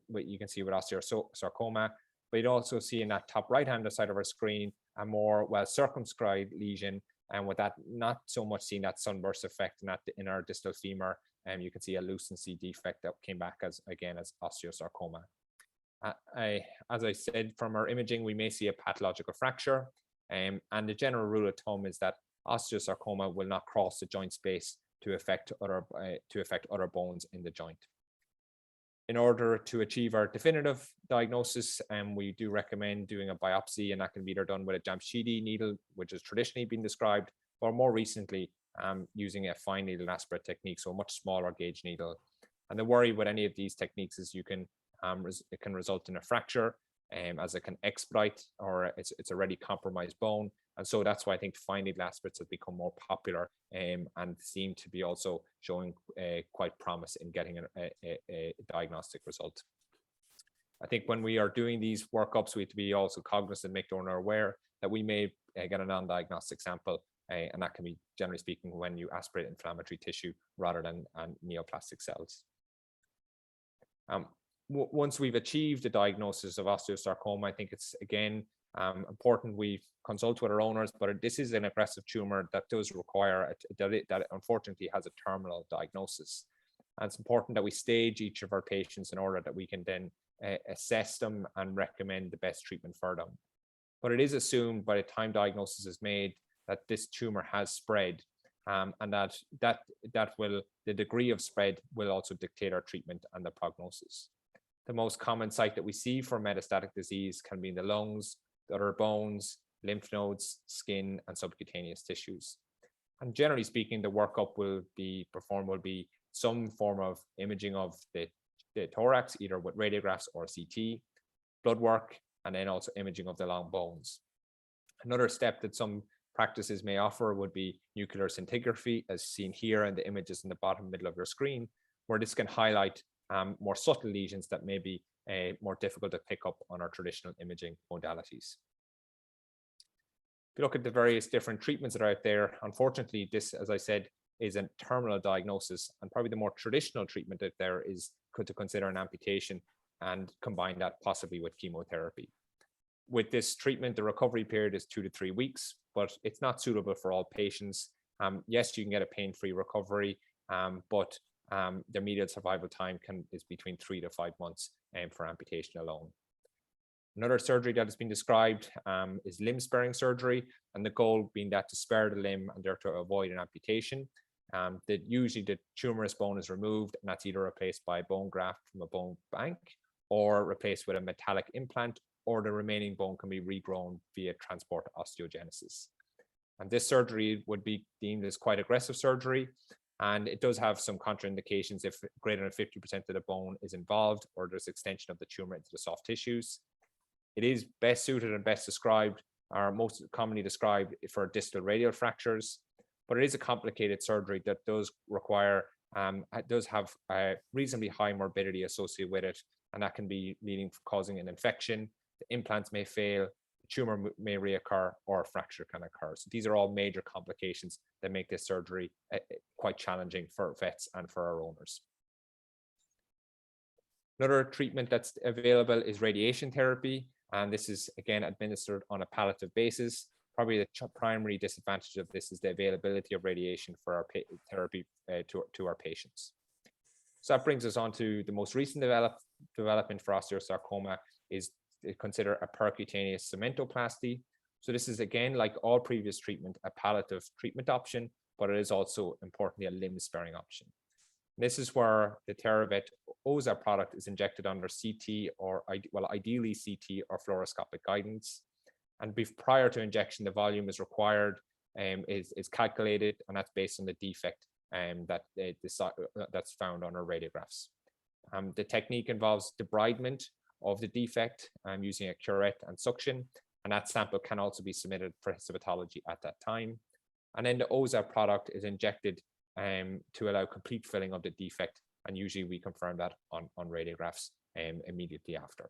what you can see with osteosarcoma, but you'd also see in that top right hand side of our screen a more well circumscribed lesion, and with that not so much seeing that sunburst effect in our distal femur, and you can see a lucency defect that came back as osteosarcoma. As I said, from our imaging, we may see a pathological fracture, and the general rule of thumb is that osteosarcoma will not cross the joint space to affect other bones in the joint. In order to achieve our definitive diagnosis, we do recommend doing a biopsy, and that can be either done with a Jamshidi needle, which has traditionally been described, or more recently using a fine needle aspirate technique, so a much smaller gauge needle. And the worry with any of these techniques is it can result in a fracture, as it can expedite, or it's already compromised bone. And so that's why I think fine needle aspirates have become more popular and seem to be also showing quite promise in getting a diagnostic result. I think when we are doing these workups, we have to be also cognizant, make the owner aware that we may get a non-diagnostic sample, and that can be, generally speaking, when you aspirate inflammatory tissue rather than neoplastic cells. Once we've achieved a diagnosis of osteosarcoma, I think it's again important we consult with our owners, but this is an aggressive tumor that does require that unfortunately has a terminal diagnosis. And it's important that we stage each of our patients in order that we can then assess them and recommend the best treatment for them. But it is assumed by the time diagnosis is made that this tumor has spread, and the degree of spread will also dictate our treatment and the prognosis. The most common site that we see for metastatic disease can be in the lungs, the other bones, lymph nodes, skin, and subcutaneous tissues. And generally speaking, the workup will be some form of imaging of the thorax, either with radiographs or CT, blood work, and then also imaging of the long bones. Another step that some practices may offer would be nuclear scintigraphy, as seen here in the images in the bottom middle of your screen, where this can highlight more subtle lesions that may be more difficult to pick up on our traditional imaging modalities. If you look at the various different treatments that are out there, unfortunately, this, as I said, is a terminal diagnosis, and probably the more traditional treatment out there is to consider an amputation and combine that possibly with chemotherapy. With this treatment, the recovery period is 2 to 3 weeks, but it's not suitable for all patients. Yes, you can get a pain-free recovery, but the median survival time is between 3 to 5 months for amputation alone. Another surgery that has been described is limb sparing surgery, and the goal being that to spare the limb and therefore to avoid an amputation. That usually the tumorous bone is removed, and that's either replaced by a bone graft from a bone bank or replaced with a metallic implant, or the remaining bone can be regrown via transport osteogenesis. And this surgery would be deemed as quite aggressive surgery, and it does have some contraindications if greater than 50% of the bone is involved or there's extension of the tumor into the soft tissues. It is best suited and best described, or most commonly described, for distal radial fractures, but it is a complicated surgery that does require, does have a reasonably high morbidity associated with it, and that can be causing an infection. The implants may fail, the tumor may reoccur, or a fracture can occur. So these are all major complications that make this surgery quite challenging for vets and for our owners. Another treatment that's available is radiation therapy, and this is again administered on a palliative basis. Probably the primary disadvantage of this is the availability of radiation for our therapy to our patients. So that brings us on to the most recent development for osteosarcoma is to consider a percutaneous cementoplasty. So this is again, like all previous treatment, a palliative treatment option, but it is also importantly a limb sparing option. This is where the Eurovets OSA product is injected under CT or, well, ideally CT or fluoroscopic guidance. And prior to injection, the volume is required, is calculated, and that's based on the defect that's found on our radiographs. The technique involves debridement of the defect using a curette and suction, and that sample can also be submitted for histopathology at that time. And then the OSA product is injected to allow complete filling of the defect, and usually we confirm that on radiographs immediately after.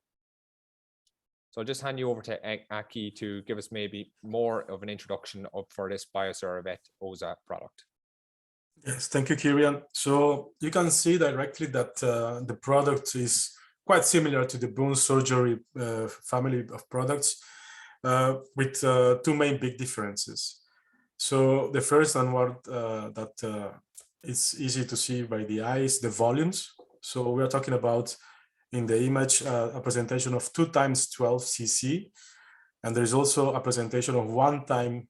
So I'll just hand you over to Aki to give us maybe more of an introduction for this BioSuravet OSA product. Yes, thank you, Ciarán. So you can see directly that the product is quite similar to the bone surgery family of products, with two main big differences. So the first one that it's easy to see by the eye is the volumes. So we are talking about in the image a presentation of 2 × 12 cc, and there's also a presentation of 1 ×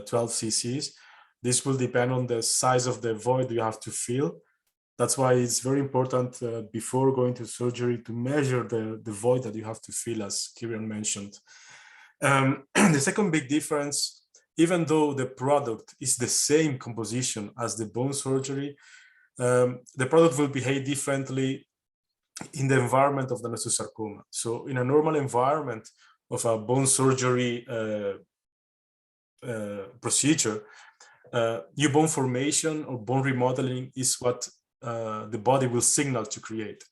12 cc's. This will depend on the size of the void you have to fill. That's why it's very important before going to surgery to measure the void that you have to fill, as Ciarán mentioned. The second big difference, even though the product is the same composition as the bone surgery, the product will behave differently in the environment of the osteosarcoma. So in a normal environment of a bone surgery procedure, new bone formation or bone remodeling is what the body will signal to create.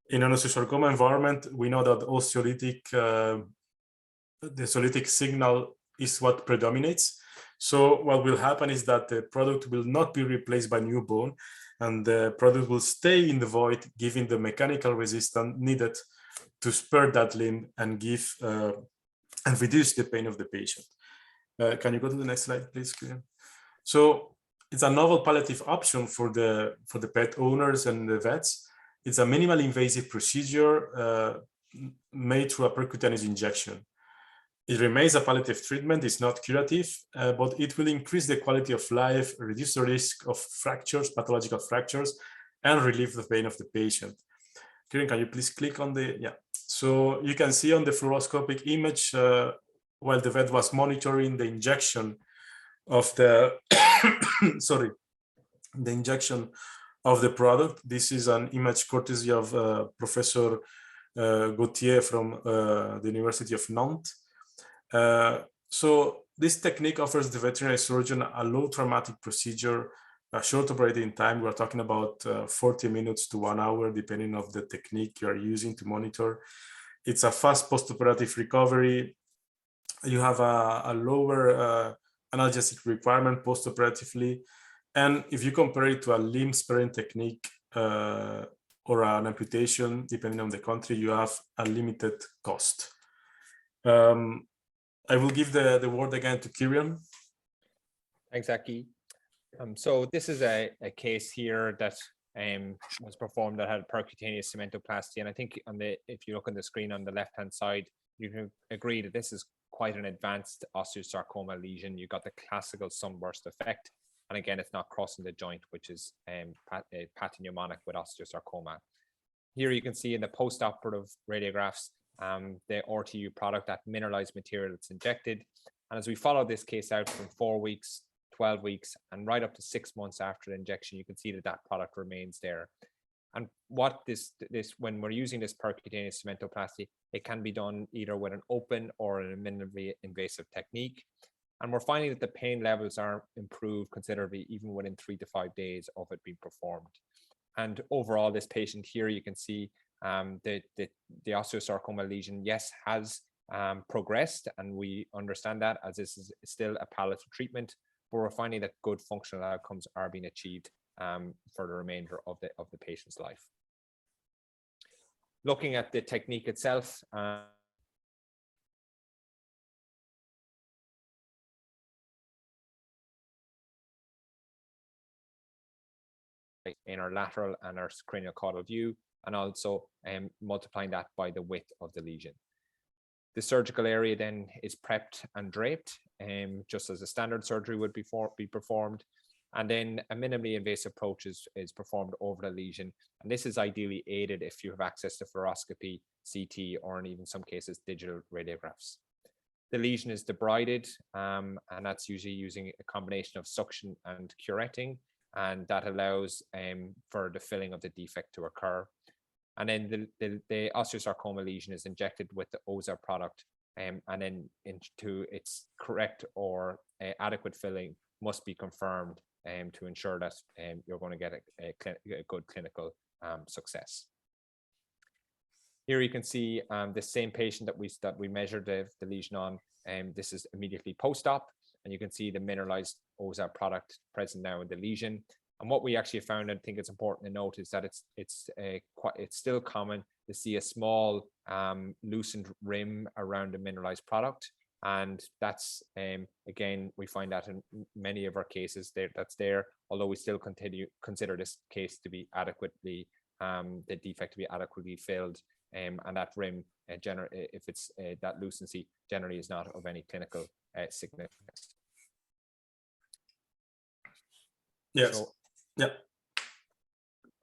In an osteosarcoma environment, we know that the osteolytic signal is what predominates. So what will happen is that the product will not be replaced by new bone, and the product will stay in the void, giving the mechanical resistance needed to spare that limb and give and reduce the pain of the patient. Can you go to the next slide, please, Ciarán? So it's a novel palliative option for the pet owners and the vets. It's a minimally invasive procedure made through a percutaneous injection. It remains a palliative treatment, it's not curative, but it will increase the quality of life, reduce the risk of fractures, pathological fractures, and relieve the pain of the patient. Ciarán, can you please click on the, yeah. So you can see on the fluoroscopic image, while the vet was monitoring the injection of the, sorry, the injection of the product. This is an image courtesy of Professor Gauthier from the University of Nantes. So this technique offers the veterinary surgeon a low traumatic procedure, a short operating time. We're talking about 40 minutes to 1 hour, depending on the technique you are using to monitor. It's a fast post-operative recovery. You have a lower analgesic requirement post-operatively. And if you compare it to a limb sparing technique or an amputation, depending on the country, you have a limited cost. I will give the word again to Ciarán. Thanks, Aki. So this is a case here that was performed that had percutaneous cementoplasty, and I think if you look on the screen on the left-hand side, you can agree that this is quite an advanced osteosarcoma lesion. You got the classical sunburst effect, and again, it's not crossing the joint, which is pathognomonic with osteosarcoma. Here you can see in the post-operative radiographs the RTU product, that mineralized material that's injected. And as we follow this case out from 4 weeks, 12 weeks, and right up to 6 months after the injection, you can see that that product remains there. And what when we're using this percutaneous cementoplasty, it can be done either with an open or a minimally invasive technique. And we're finding that the pain levels are improved considerably, even within 3 to 5 days of it being performed. And overall, this patient here, you can see the osteosarcoma lesion, yes, has progressed, and we understand that, as this is still a palliative treatment, but we're finding that good functional outcomes are being achieved for the remainder of the patient's life. Looking at the technique itself, in our lateral and our cranial caudal view, and also multiplying that by the width of the lesion. The surgical area then is prepped and draped, just as a standard surgery would be performed. And then a minimally invasive approach is performed over the lesion. And this is ideally aided if you have access to fluoroscopy, CT, or in even some cases, digital radiographs. The lesion is debrided, and that's usually using a combination of suction and curetting, and that allows for the filling of the defect to occur. And then the osteosarcoma lesion is injected with the OZA product, and then into its correct or adequate filling must be confirmed to ensure that you're going to get a good clinical success. Here you can see the same patient that we measured the lesion on, and this is immediately post-op, and you can see the mineralized OZA product present now in the lesion. And what we actually found, I think it's important to note, is that it's still common to see a small loosened rim around the mineralized product, and that's again, we find that in many of our cases that's there, although we still consider this case to be adequately the defect to be adequately filled, and that rim if it's that lucency generally is not of any clinical significance. Yes. So, yeah.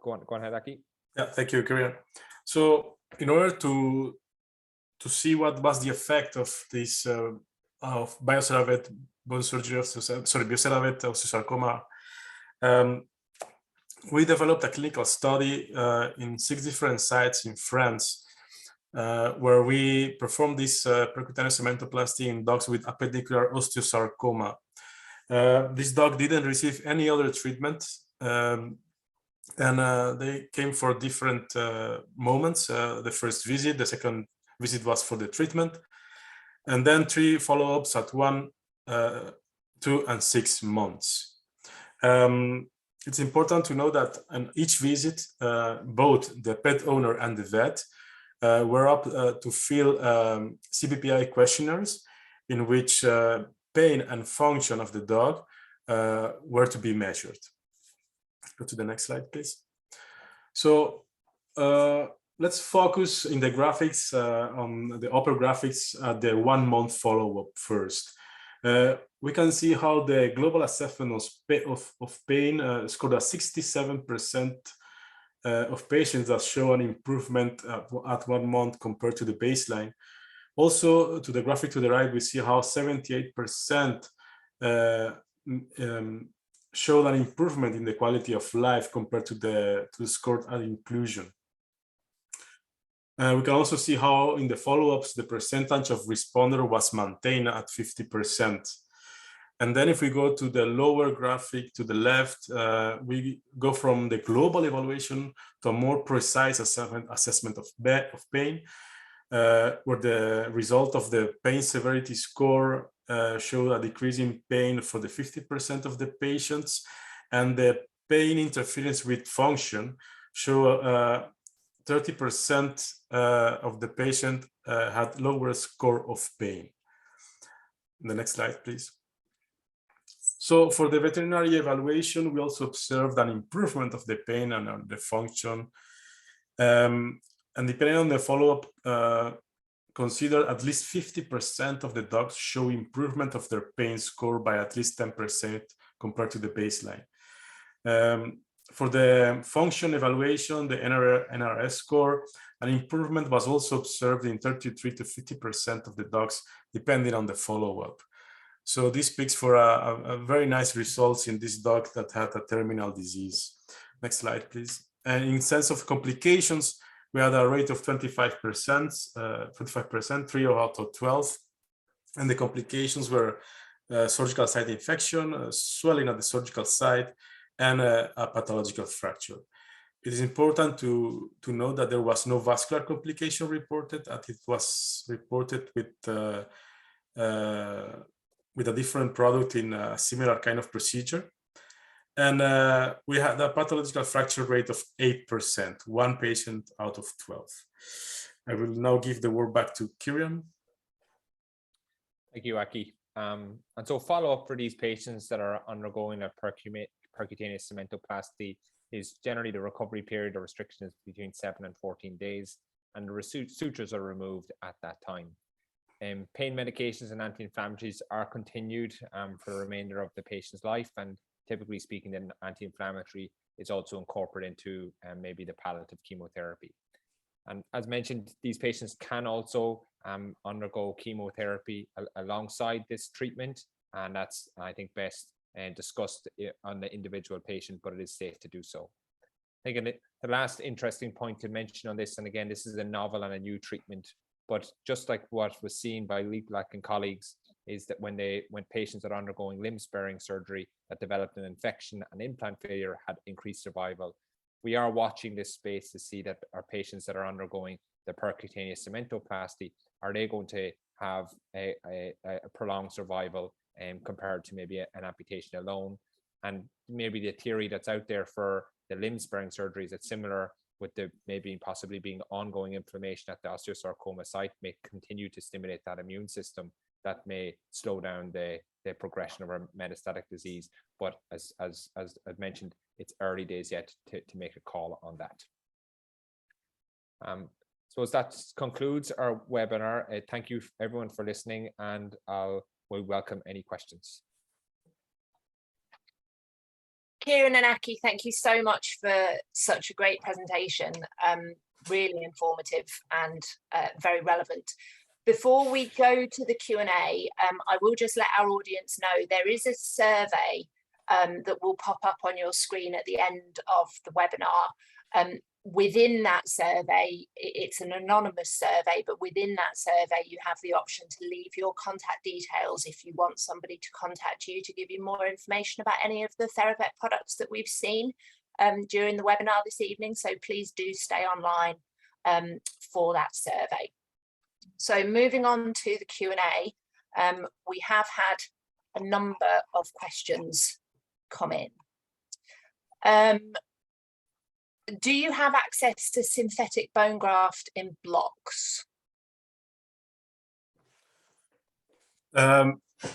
Go on ahead, Aki. Yeah, thank you, Ciarán. So in order to see what was the effect of this of BioCeraVet bone surgery, BioCeraVet osteosarcoma, we developed a clinical study in 6 different sites in France, where we performed this percutaneous cementoplasty in dogs with appendicular osteosarcoma. This dog didn't receive any other treatment, and they came for different moments. The first visit, the second visit was for the treatment, and then 3 follow-ups at 1, 2, and 6 months. It's important to know that on each visit, both the pet owner and the vet were up to fill CBPI questionnaires in which pain and function of the dog were to be measured. Go to the next slide, please. So let's focus in the graphics on the upper graphics at the 1 month follow-up first. We can see how the global assessment of pain scored a 67% of patients that show an improvement at 1 month compared to the baseline. Also, to the graphic to the right, we see how 78% showed an improvement in the quality of life compared to the scored at inclusion. We can also see how in the follow-ups, the percentage of responder was maintained at 50%. And then if we go to the lower graphic to the left, we go from the global evaluation to a more precise assessment of pain, where the result of the pain severity score showed a decrease in pain for the 50% of the patients, and the pain interference with function show 30% of the patient had lower score of pain. The next slide, please. So for the veterinary evaluation, we also observed an improvement of the pain and the function. And depending on the follow-up, consider at least 50% of the dogs show improvement of their pain score by at least 10% compared to the baseline. For the function evaluation, the NRS score, an improvement was also observed in 33 to 50% of the dogs, depending on the follow-up. So this speaks for a very nice results in this dog that had a terminal disease. Next slide, please. And in sense of complications, we had a rate of 25%, 3 out of 12. And the complications were surgical site infection, swelling at the surgical site, and a pathological fracture. It is important to note that there was no vascular complication reported, and it was reported with a different product in a similar kind of procedure. And we had a pathological fracture rate of 8%, 1 patient out of 12. I will now give the word back to Ciarán. Thank you, Aki. And so follow-up for these patients that are undergoing a percutaneous cementoplasty is generally the recovery period or restriction is between 7 and 14 days, and the sutures are removed at that time. Pain medications and anti-inflammatories are continued for the remainder of the patient's life, and typically speaking, an anti-inflammatory is also incorporated into maybe the palliative chemotherapy. And as mentioned, these patients can also undergo chemotherapy alongside this treatment, and that's, I think, best discussed on the individual patient, but it is safe to do so. I think the last interesting point to mention on this, and again, this is a novel and a new treatment, but just like what was seen by Dipl and colleagues, is that when patients are undergoing limb sparing surgery that developed an infection and implant failure had increased survival. We are watching this space to see that our patients that are undergoing the percutaneous cementoplasty, are they going to have a prolonged survival compared to maybe an amputation alone? And maybe the theory that's out there for the limb sparing surgeries, it's similar with the maybe possibly being ongoing inflammation at the osteosarcoma site may continue to stimulate that immune system that may slow down the progression of our metastatic disease. But as I've mentioned, it's early days yet to make a call on that. So as that concludes our webinar, thank you everyone for listening, and we'll welcome any questions. Ciarán and Aki, thank you so much for such a great presentation. Really informative and very relevant. Before we go to the Q&A, I will just let our audience know there is a survey that will pop up on your screen at the end of the webinar. Within that survey, it's an anonymous survey, but within that survey, you have the option to leave your contact details if you want somebody to contact you to give you more information about any of the Eurovets products that we've seen during the webinar this evening. So please do stay online for that survey. So moving on to the Q&A, we have had a number of questions come in. Do you have access to synthetic bone graft in blocks?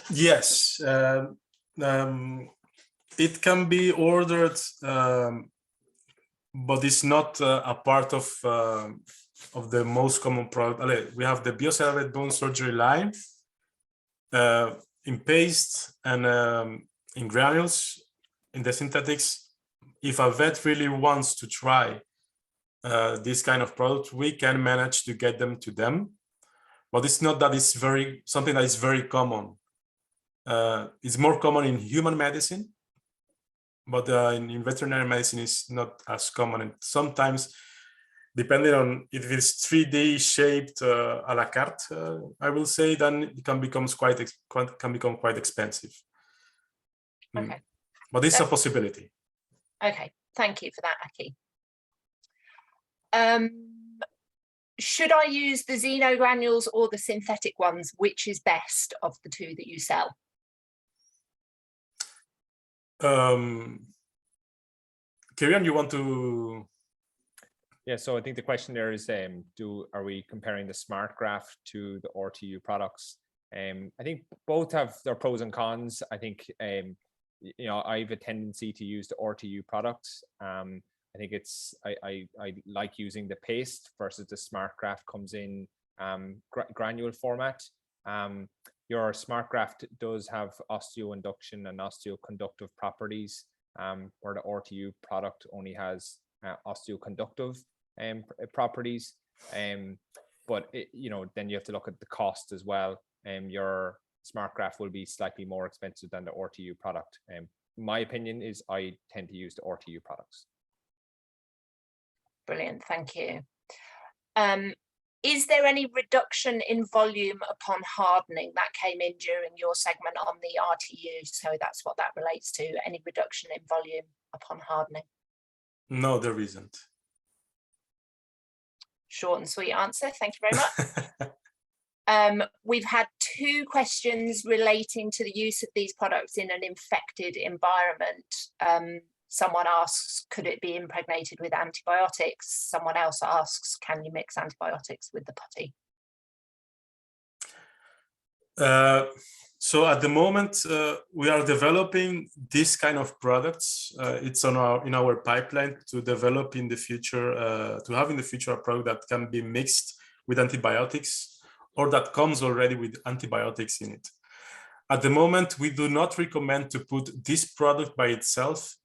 Yes, it can be ordered, but it's not a part of the most common product. We have the Biocervet bone surgery line in paste and in granules in the synthetics. If a vet really wants to try this kind of product, we can manage to get them to them, but it's not that it's something that is very common. It's more common in human medicine, but in veterinary medicine it's not as common. And sometimes, depending on if it's 3D shaped a la carte, I will say, then it can become quite expensive. Okay, but it's a possibility. Okay, thank you for that, Aki. Should I use the xenogranules or the synthetic ones? Which is best of the two that you sell? Ciarán, you want to? Yeah, so I think the question there is, are we comparing the Xenograft to the RTU products? I think both have their pros and cons. I think I have a tendency to use the RTU products. I think I like using the paste versus the Xenograft comes in granule format. Your Xenograft does have osteoinduction and osteoconductive properties, where the RTU product only has osteoconductive properties. But then you have to look at the cost as well. Your Xenograft will be slightly more expensive than the RTU product. My opinion is I tend to use the RTU products. Brilliant, thank you. Is there any reduction in volume upon hardening? That came in during your segment on the RTU, so that's what that relates to. Any reduction in volume upon hardening? No, there isn't. Short and sweet answer, thank you very much. We've had two questions relating to the use of these products in an infected environment. Someone asks, could it be impregnated with antibiotics? Someone else asks, can you mix antibiotics with the putty? So at the moment, we are developing this kind of products. It's in our pipeline to develop in the future, to have in the future a product that can be mixed with antibiotics, or that comes already with antibiotics in it. At the moment, we do not recommend to put this product by itself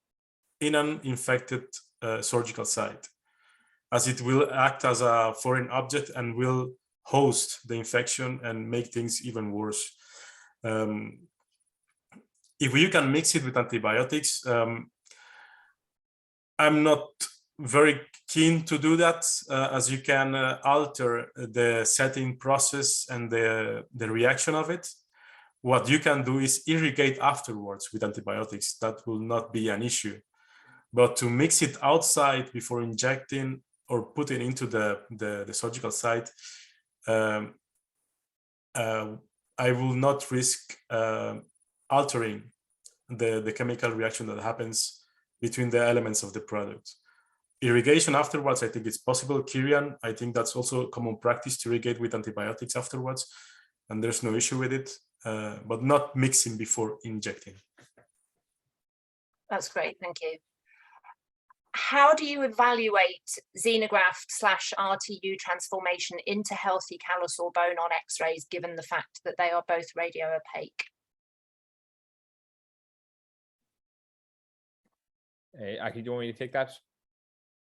in an infected surgical site, as it will act as a foreign object and will host the infection and make things even worse. If you can mix it with antibiotics, I'm not very keen to do that, as you can alter the setting process and the reaction of it. What you can do is irrigate afterwards with antibiotics. That will not be an issue. But to mix it outside before injecting or putting into the surgical site, I will not risk altering the chemical reaction that happens between the elements of the product. Irrigation afterwards, I think it's possible. Ciarán, I think that's also common practice to irrigate with antibiotics afterwards, and there's no issue with it, but not mixing before injecting. That's great, thank you. How do you evaluate xenograft/RTU transformation into healthy callus or bone on X-rays, given the fact that they are both radio-opaque? Aki, do you want me to take that?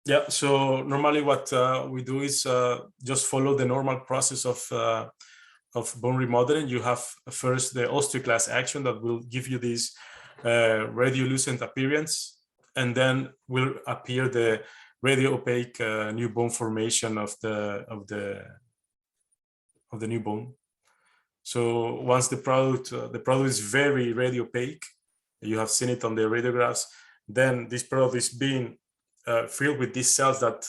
Yeah, so normally what we do is just follow the normal process of bone remodeling. You have first the osteoclast action that will give you this radiolucent appearance, and then will appear the radio-opaque new bone formation of the new bone. So once the product is very radio-opaque, you have seen it on the radiographs, then this product is being filled with these cells that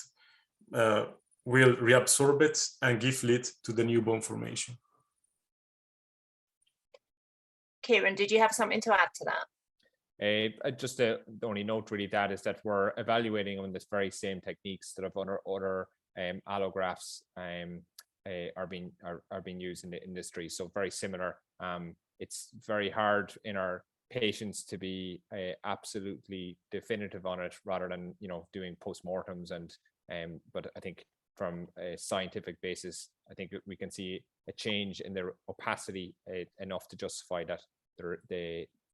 will reabsorb it and give lead to the new bone formation. Ciarán, did you have something to add to that? Just the only note really that is that we're evaluating on this very same techniques that have other allografts are being used in the industry. So very similar. It's very hard in our patients to be absolutely definitive on it, rather than doing postmortems and but I think from a scientific basis, I think we can see a change in the opacity enough to justify that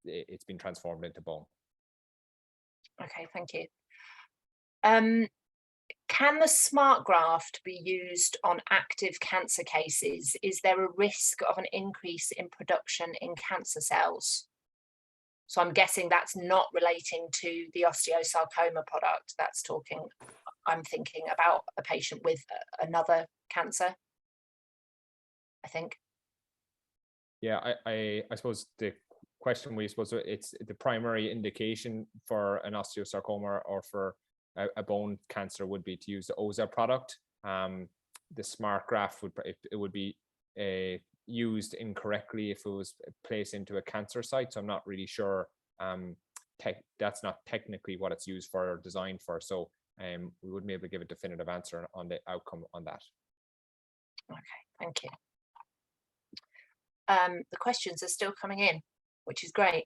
it's been transformed into bone. Okay, thank you. Can the smart graft be used on active cancer cases? Is there a risk of an increase in production in cancer cells? So I'm guessing that's not relating to the osteosarcoma product. That's I'm thinking about a patient with another cancer, I think. Yeah, I suppose the question it's the primary indication for an osteosarcoma or for a bone cancer would be to use the OZA product. The smart graft would be used incorrectly if it was placed into a cancer site. So I'm not really sure. That's not technically what it's used for or designed for. So we wouldn't be able to give a definitive answer on the outcome on that. Okay, thank you. The questions are still coming in, which is great.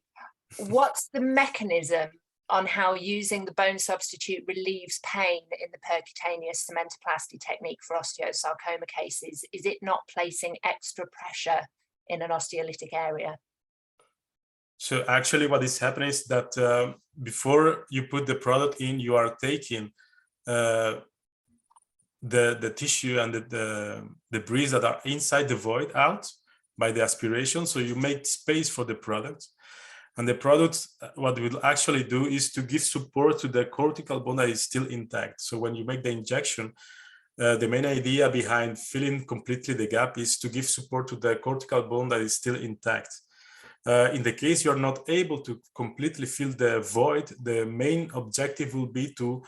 What's the mechanism on how using the bone substitute relieves pain in the percutaneous cementoplasty technique for osteosarcoma cases? Is it not placing extra pressure in an osteolytic area? So actually what is happening is that before you put the product in, you are taking the tissue and the debris that are inside the void out by the aspiration. So you make space for the product. And the product, what it will actually do is to give support to the cortical bone that is still intact. So when you make the injection, the main idea behind filling completely the gap is to give support to the cortical bone that is still intact. In the case you're not able to completely fill the void, the main objective will be to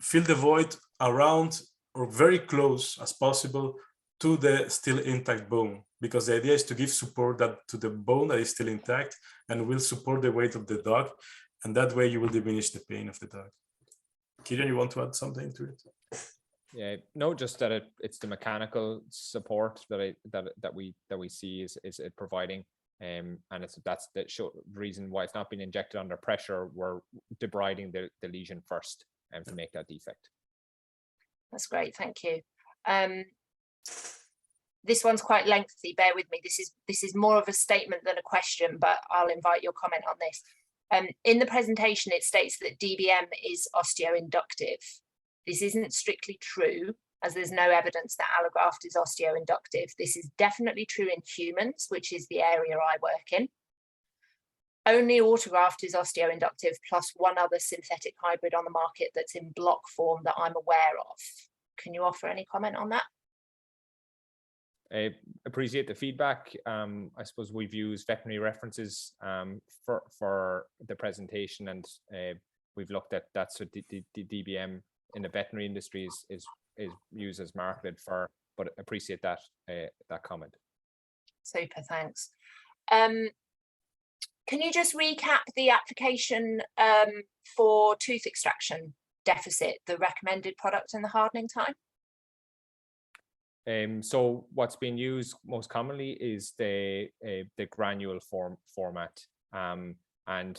fill the void around or very close as possible to the still intact bone, because the idea is to give support to the bone that is still intact and will support the weight of the dog, and that way you will diminish the pain of the dog. Ciarán, you want to add something to it? Yeah, no, just that it's the mechanical support that we see is it providing, and that's the reason why it's not being injected under pressure. We're debriding the lesion first to make that defect. That's great, thank you. this one's quite lengthy, bear with me. This is more of a statement than a question, but I'll invite your comment on this. In the presentation, it states that DBM is osteoinductive. This isn't strictly true, as there's no evidence that allograft is osteoinductive. This is definitely true in humans, which is the area I work in. Only autograft is osteoinductive, plus one other synthetic hybrid on the market that's in block form that I'm aware of. Can you offer any comment on that? I appreciate the feedback. I suppose we've used veterinary references for the presentation, and we've looked at that's what the DBM in the veterinary industry is used as marketed for, but appreciate that that comment. Super, thanks. Can you just recap the application for tooth extraction deficit, the recommended product and the hardening time? So what's being used most commonly is the granule format, and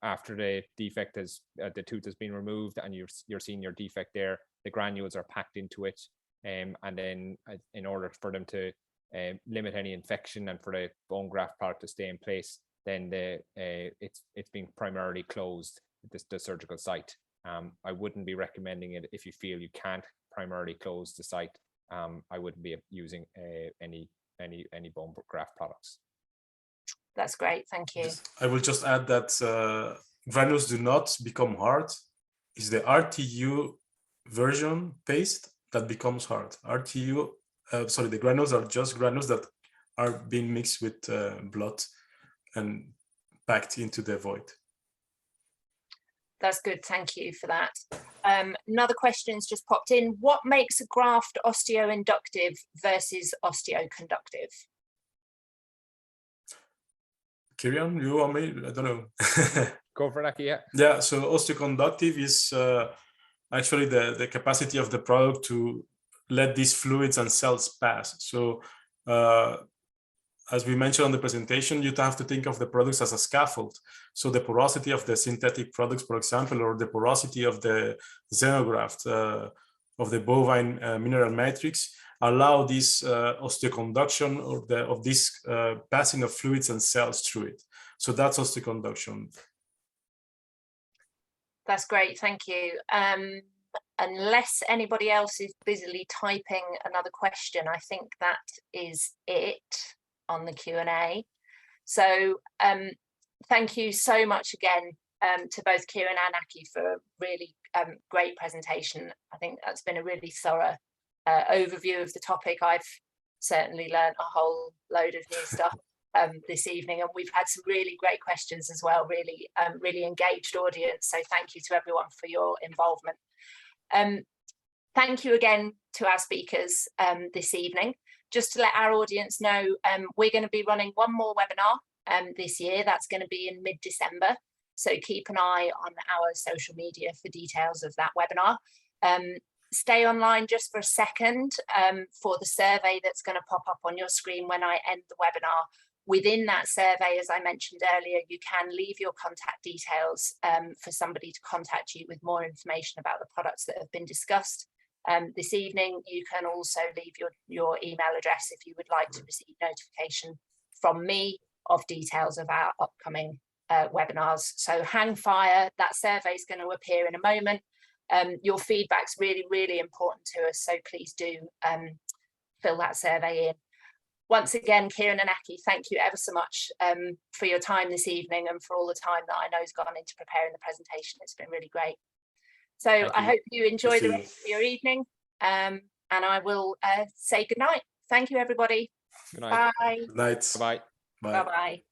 after the defect the tooth has been removed and you're seeing your defect there, the granules are packed into it, and then in order for them to limit any infection and for the bone graft product to stay in place, then it's being primarily closed, the surgical site. I wouldn't be recommending it if you feel you can't primarily close the site. I wouldn't be using any bone graft products. That's great, thank you. I will just add that granules do not become hard. It's the RTU version paste that becomes hard. The granules are just granules that are being mixed with blood and packed into the void. That's good, thank you for that. Another question's just popped in. What makes a graft osteoinductive versus osteoconductive? Ciarán, you or me? I don't know. Go for that, yeah. Yeah, so osteoconductive is actually the capacity of the product to let these fluids and cells pass. So as we mentioned on the presentation, you have to think of the products as a scaffold. So the porosity of the synthetic products, for example, or the porosity of the xenograft, of the bovine mineral matrix, allow this osteoconduction of this passing of fluids and cells through it. So that's osteoconduction. That's great, thank you. Unless anybody else is busily typing another question, I think that is it on the Q&A. So thank you so much again to both Ciarán and Aki for a really great presentation. I think that's been a really thorough overview of the topic. I've certainly learned a whole load of new stuff this evening, and we've had some really great questions as well, really engaged audience. So thank you to everyone for your involvement. Thank you again to our speakers this evening. Just to let our audience know, we're going to be running one more webinar this year. That's going to be in mid-December. So keep an eye on our social media for details of that webinar. Stay online just for a second for the survey that's going to pop up on your screen when I end the webinar. Within that survey, as I mentioned earlier, you can leave your contact details for somebody to contact you with more information about the products that have been discussed. This evening, you can also leave your email address if you would like to receive notification from me of details of our upcoming webinars. So hang fire, that survey is going to appear in a moment. Your feedback's really, really important to us, so please do fill that survey in. Once again, Ciarán and Aki, thank you ever so much for your time this evening and for all the time that I know has gone into preparing the presentation. It's been really great. So I hope you enjoy the rest of your evening, and I will say good night. Thank you, everybody. Good night. Bye. Good night. Bye-bye. Bye. Bye-bye.